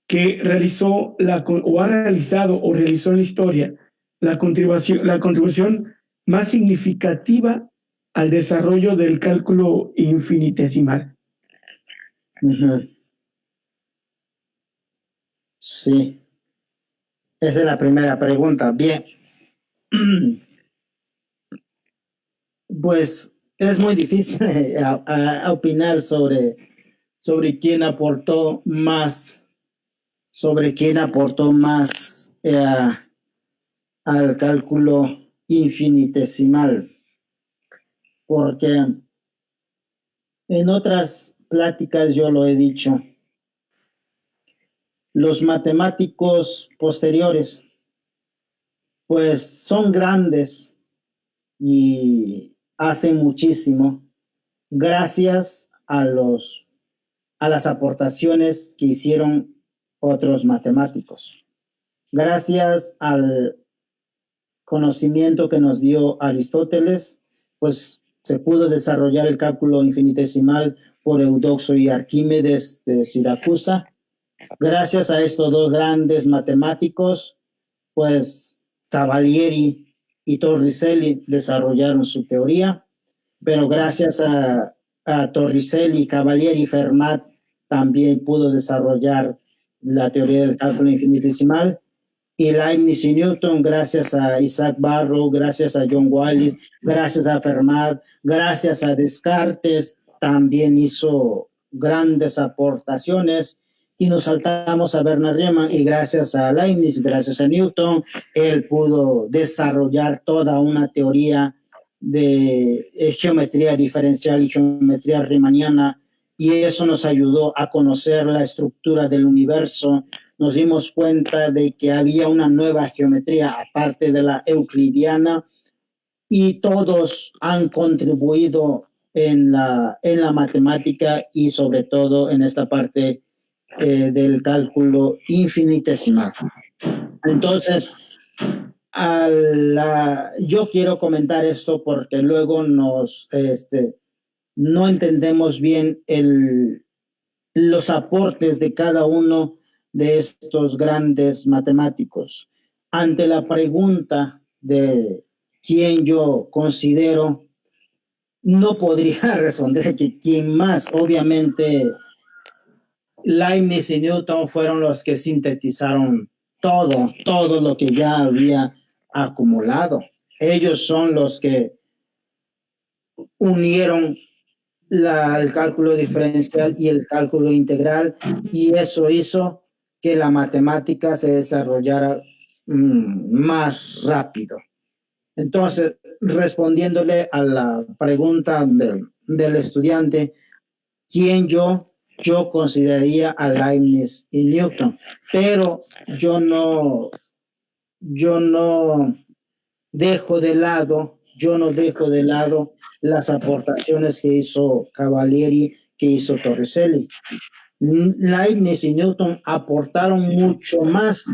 que realizó o ha realizado o realizó en la historia la contribución más significativa al desarrollo del cálculo infinitesimal? Sí, esa es la primera pregunta. Bien, pues es muy difícil a opinar sobre quién aportó más, al cálculo infinitesimal, porque en otras pláticas yo lo he dicho, los matemáticos posteriores pues son grandes y hacen muchísimo gracias a las aportaciones que hicieron otros matemáticos, gracias al conocimiento que nos dio Aristóteles, pues se pudo desarrollar el cálculo infinitesimal por Eudoxo y Arquímedes de Siracusa. Gracias a estos dos grandes matemáticos, pues Cavalieri y Torricelli desarrollaron su teoría, pero gracias a Torricelli, Cavalieri y Fermat también pudo desarrollar la teoría del cálculo infinitesimal. Y Leibniz y Newton, gracias a Isaac Barrow, gracias a John Wallis, gracias a Fermat, gracias a Descartes, también hizo grandes aportaciones. Y nos saltamos a Bernard Riemann, y gracias a Leibniz, gracias a Newton, él pudo desarrollar toda una teoría de geometría diferencial y geometría riemanniana, y eso nos ayudó a conocer la estructura del universo. Nos dimos cuenta de que había una nueva geometría aparte de la euclidiana, y todos han contribuido en la matemática y sobre todo en esta parte del cálculo infinitesimal. Entonces, yo quiero comentar esto porque luego no entendemos bien los aportes de cada uno de estos grandes matemáticos. Ante la pregunta de quién yo considero, no podría responder que quién más. Obviamente, Leibniz y Newton fueron los que sintetizaron todo lo que ya había acumulado. Ellos son los que unieron el cálculo diferencial y el cálculo integral, y eso hizo que la matemática se desarrollara más rápido. Entonces, respondiéndole a la pregunta del estudiante, ¿quién yo consideraría a Leibniz y Newton? Pero yo no dejo de lado las aportaciones que hizo Cavalieri, que hizo Torricelli. Leibniz y Newton aportaron mucho más,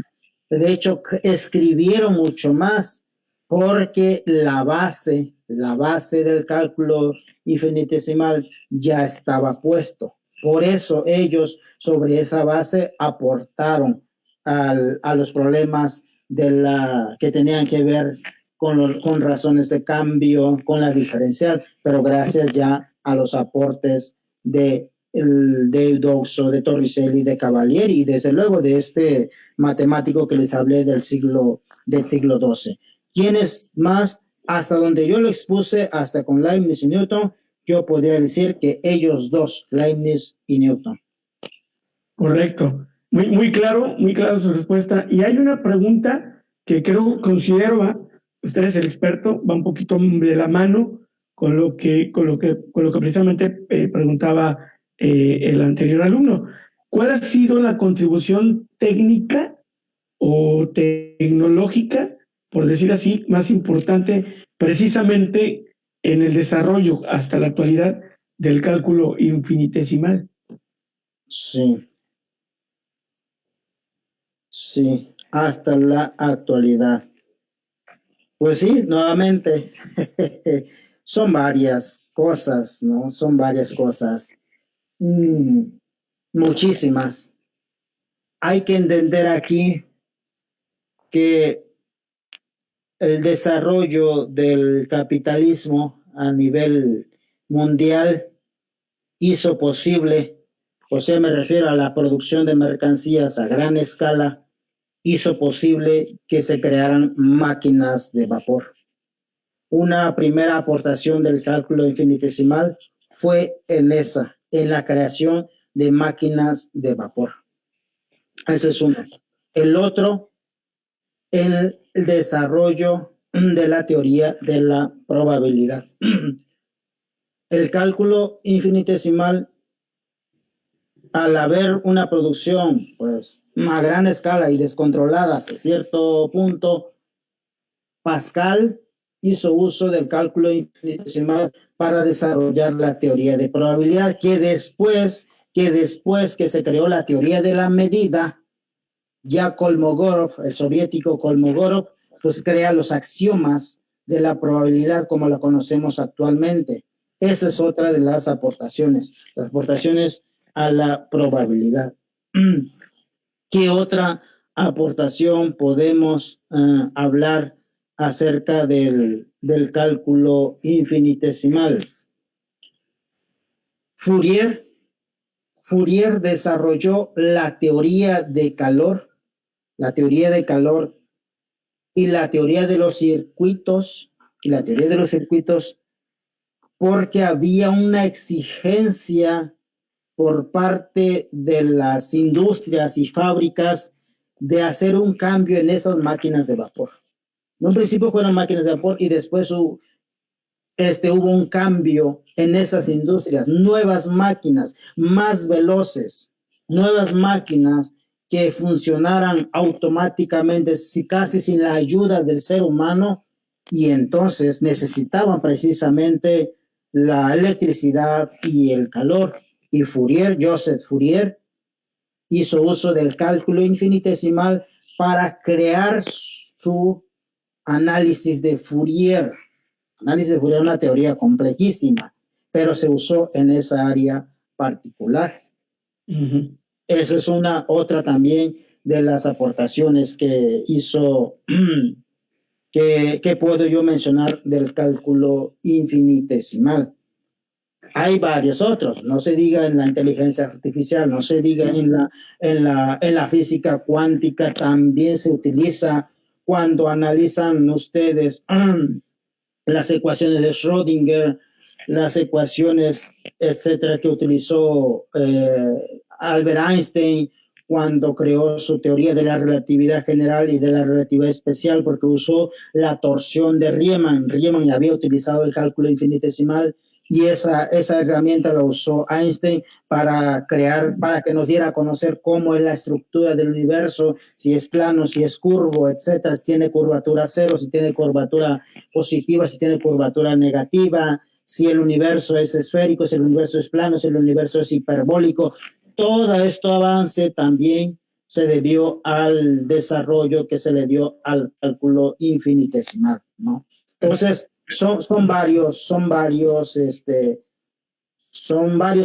de hecho escribieron mucho más, porque la base del cálculo infinitesimal ya estaba puesto. Por eso ellos sobre esa base aportaron a los problemas que tenían que ver con razones de cambio, con la diferencial, pero gracias ya a los aportes de Eudoxo, de Torricelli, de Cavalieri, y desde luego de este matemático que les hablé del siglo XII. ¿Quiénes más? Hasta donde yo lo expuse, hasta con Leibniz y Newton, yo podría decir que ellos dos, Leibniz y Newton. Correcto. Muy claro su respuesta. Y hay una pregunta que considero, usted es el experto, va un poquito de la mano con lo que precisamente preguntaba el anterior alumno. ¿Cuál ha sido la contribución técnica o tecnológica, por decir así, más importante precisamente en el desarrollo hasta la actualidad del cálculo infinitesimal? Sí, hasta la actualidad. Pues sí, nuevamente, son varias cosas, ¿no? Son varias cosas. Muchísimas. Hay que entender aquí que el desarrollo del capitalismo a nivel mundial hizo posible o sea, me refiero a la producción de mercancías a gran escala, hizo posible que se crearan máquinas de vapor. Una primera aportación del cálculo infinitesimal fue en la creación de máquinas de vapor. Ese es uno. El otro, el desarrollo de la teoría de la probabilidad. El cálculo infinitesimal, al haber una producción pues a gran escala y descontrolada hasta cierto punto, Pascal hizo uso del cálculo infinitesimal para desarrollar la teoría de probabilidad, que después que se creó la teoría de la medida, ya Kolmogorov, el soviético Kolmogorov, pues crea los axiomas de la probabilidad como la conocemos actualmente. Esa es otra de las aportaciones a la probabilidad. ¿Qué otra aportación podemos hablar acerca del cálculo infinitesimal? Fourier desarrolló la teoría de calor y la teoría de los circuitos, porque había una exigencia por parte de las industrias y fábricas de hacer un cambio en esas máquinas de vapor. En un principio fueron máquinas de vapor y después hubo un cambio en esas industrias, nuevas máquinas más veloces, nuevas máquinas que funcionaran automáticamente, casi sin la ayuda del ser humano, y entonces necesitaban precisamente la electricidad y el calor. Y Joseph Fourier, hizo uso del cálculo infinitesimal para crear su análisis de Fourier. Análisis de Fourier es una teoría complejísima, pero se usó en esa área particular. Uh-huh. Eso es otra también de las aportaciones que hizo, que puedo yo mencionar del cálculo infinitesimal. Hay varios otros, no se diga en la inteligencia artificial, no se diga en la física cuántica, también se utiliza cuando analizan ustedes las ecuaciones de Schrödinger, las ecuaciones, etcétera, que utilizó Albert Einstein cuando creó su teoría de la relatividad general y de la relatividad especial, porque usó la torsión de Riemann. Riemann había utilizado el cálculo infinitesimal y esa herramienta la usó Einstein para que nos diera a conocer cómo es la estructura del universo, si es plano, si es curvo, etcétera, si tiene curvatura cero, si tiene curvatura positiva, si tiene curvatura negativa, si el universo es esférico, si el universo es plano, si el universo es hiperbólico. Todo este avance también se debió al desarrollo que se le dio al cálculo infinitesimal, ¿no? Entonces, son varios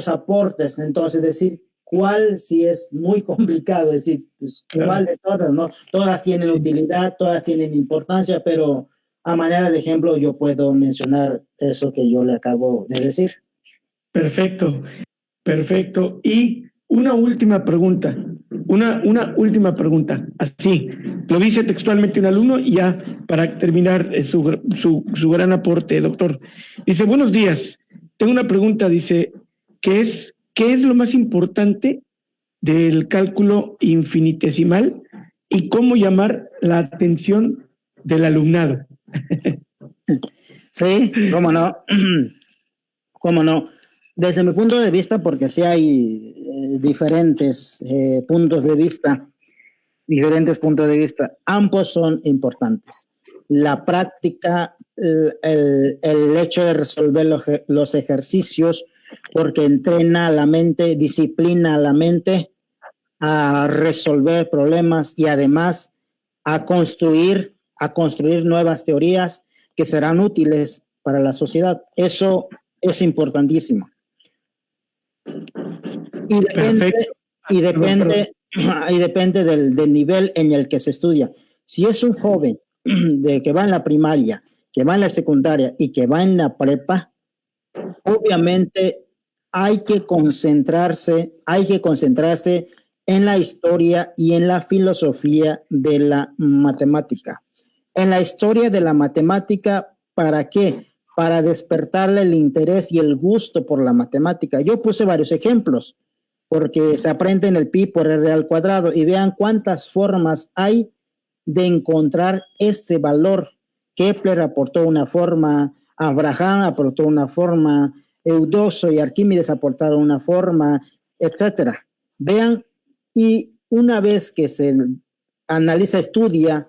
aportes. Entonces, decir cuál sí es muy complicado, decir, pues, cuál de todas, ¿no? Todas tienen utilidad, todas tienen importancia, pero a manera de ejemplo yo puedo mencionar eso que yo le acabo de decir. Perfecto. Y una última pregunta, así, lo dice textualmente un alumno y ya para terminar su gran aporte, doctor. Dice, buenos días, tengo una pregunta, dice, ¿qué es lo más importante del cálculo infinitesimal y cómo llamar la atención del alumnado? Sí, cómo no. Desde mi punto de vista, porque sí hay diferentes puntos de vista, ambos son importantes. La práctica, el hecho de resolver los ejercicios, porque entrena a la mente, disciplina a la mente a resolver problemas y además a construir nuevas teorías que serán útiles para la sociedad. Eso es importantísimo. Y depende del nivel en el que se estudia. Si es un joven que va en la primaria, que va en la secundaria y que va en la prepa, obviamente hay que concentrarse en la historia y en la filosofía de la matemática. En la historia de la matemática, ¿para qué? Para despertarle el interés y el gusto por la matemática. Yo puse varios ejemplos, porque se aprende en el pi por r al cuadrado y vean cuántas formas hay de encontrar ese valor. Kepler aportó una forma, Abraham aportó una forma, Eudoxo y Arquímedes aportaron una forma, etcétera. Vean, y una vez que se analiza, estudia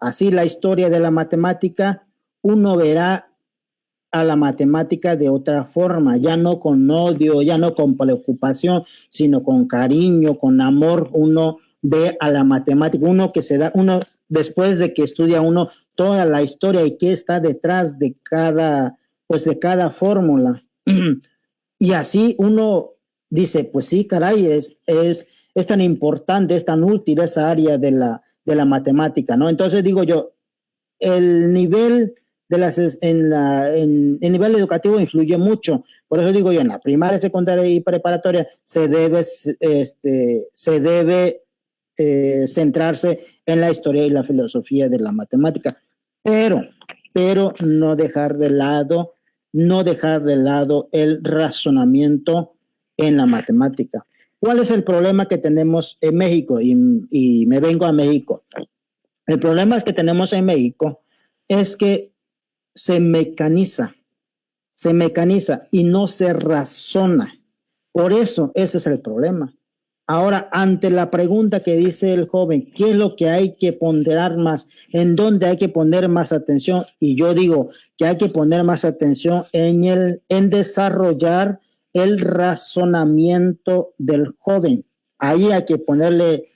así la historia de la matemática, uno verá a la matemática de otra forma, ya no con odio, ya no con preocupación, sino con cariño, con amor. Uno ve a la matemática, uno después de que estudia uno toda la historia y qué está detrás de cada fórmula. Y así uno dice, pues sí, caray, es tan importante, es tan útil esa área de la matemática, ¿no? Entonces digo yo, el nivel el nivel educativo influye mucho. Por eso digo yo, en la primaria, secundaria y preparatoria se debe centrarse en la historia y la filosofía de la matemática, pero no dejar de lado el razonamiento en la matemática. ¿Cuál es el problema que tenemos en México? Y me vengo a México. El problema que tenemos en México es que se mecaniza y no se razona. Por eso, ese es el problema. Ahora, ante la pregunta que dice el joven, ¿qué es lo que hay que ponderar más? ¿En dónde hay que poner más atención? Y yo digo que hay que poner más atención en desarrollar el razonamiento del joven. Ahí hay que ponerle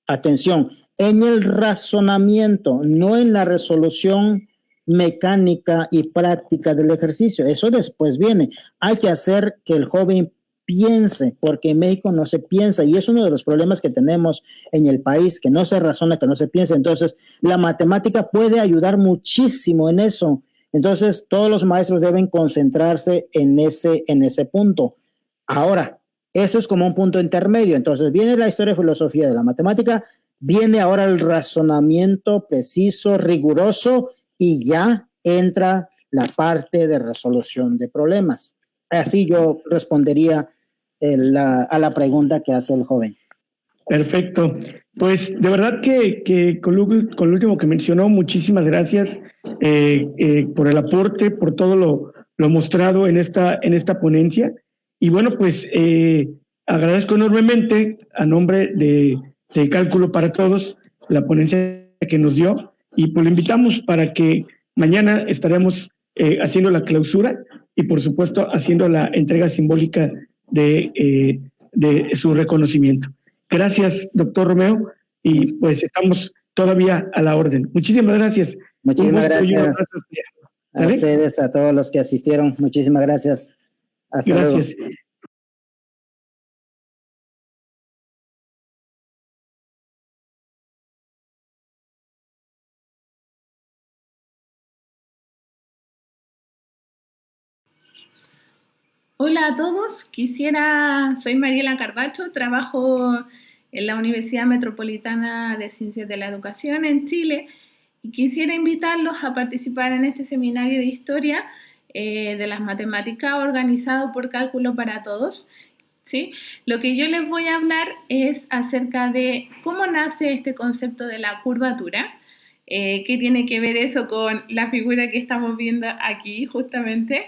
atención. En el razonamiento, no en la resolución mecánica y práctica del ejercicio. Eso después viene. Hay que hacer que el joven piense, porque en México no se piensa, y es uno de los problemas que tenemos en el país, que no se razona, que no se piensa. Entonces, la matemática puede ayudar muchísimo en eso. Entonces, todos los maestros deben concentrarse en ese punto. Ahora, eso es como un punto intermedio. Entonces, viene la historia y filosofía de la matemática, viene ahora el razonamiento preciso, riguroso, y ya entra la parte de resolución de problemas. Así yo respondería a la pregunta que hace el joven. Perfecto. Pues de verdad que con lo último que mencionó, muchísimas gracias por el aporte, por todo lo mostrado en esta ponencia. Y bueno, pues agradezco enormemente a nombre de Cálculo para Todos la ponencia que nos dio, y pues lo invitamos para que mañana estaremos haciendo la clausura y por supuesto haciendo la entrega simbólica de su reconocimiento. Gracias, doctor Romeo, y pues estamos todavía a la orden. Muchísimas gracias. Muchísimas gracias a ustedes, a todos los que asistieron. Muchísimas gracias. Hasta luego. Hola a todos, soy Mariela Carbacho, trabajo en la Universidad Metropolitana de Ciencias de la Educación en Chile y quisiera invitarlos a participar en este seminario de historia de las matemáticas organizado por Cálculo para Todos. ¿Sí? Lo que yo les voy a hablar es acerca de cómo nace este concepto de la curvatura, qué tiene que ver eso con la figura que estamos viendo aquí justamente,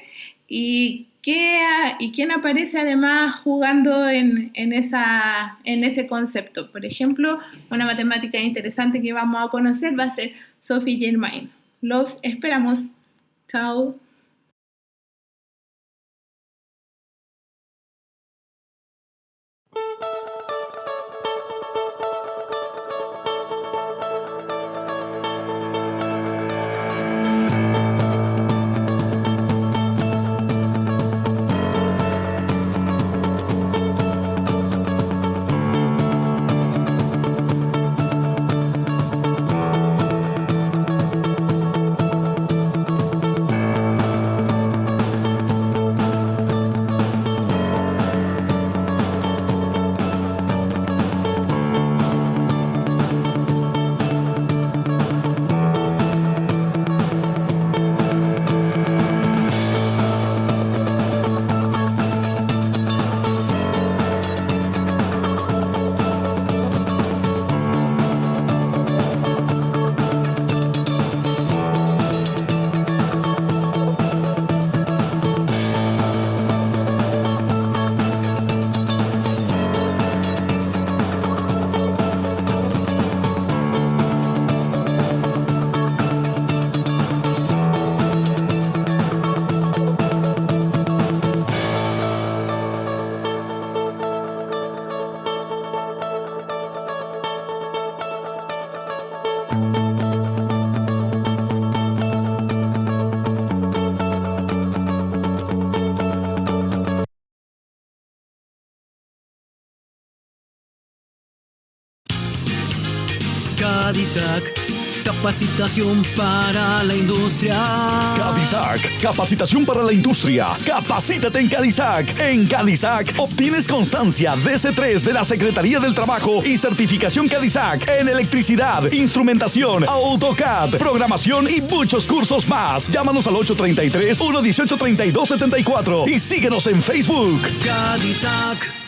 y quién aparece además jugando en ese concepto. Por ejemplo, una matemática interesante que vamos a conocer va a ser Sophie Germain. Los esperamos. Chao. Cadillac, capacitación para la industria. Cadillac, capacitación para la industria. Capacítate en Cadillac. En Cadillac obtienes constancia DC3 de la Secretaría del Trabajo y certificación Cadillac en electricidad, instrumentación, AutoCAD, programación y muchos cursos más. Llámanos al 833-118-3274 y síguenos en Facebook. Cadillac.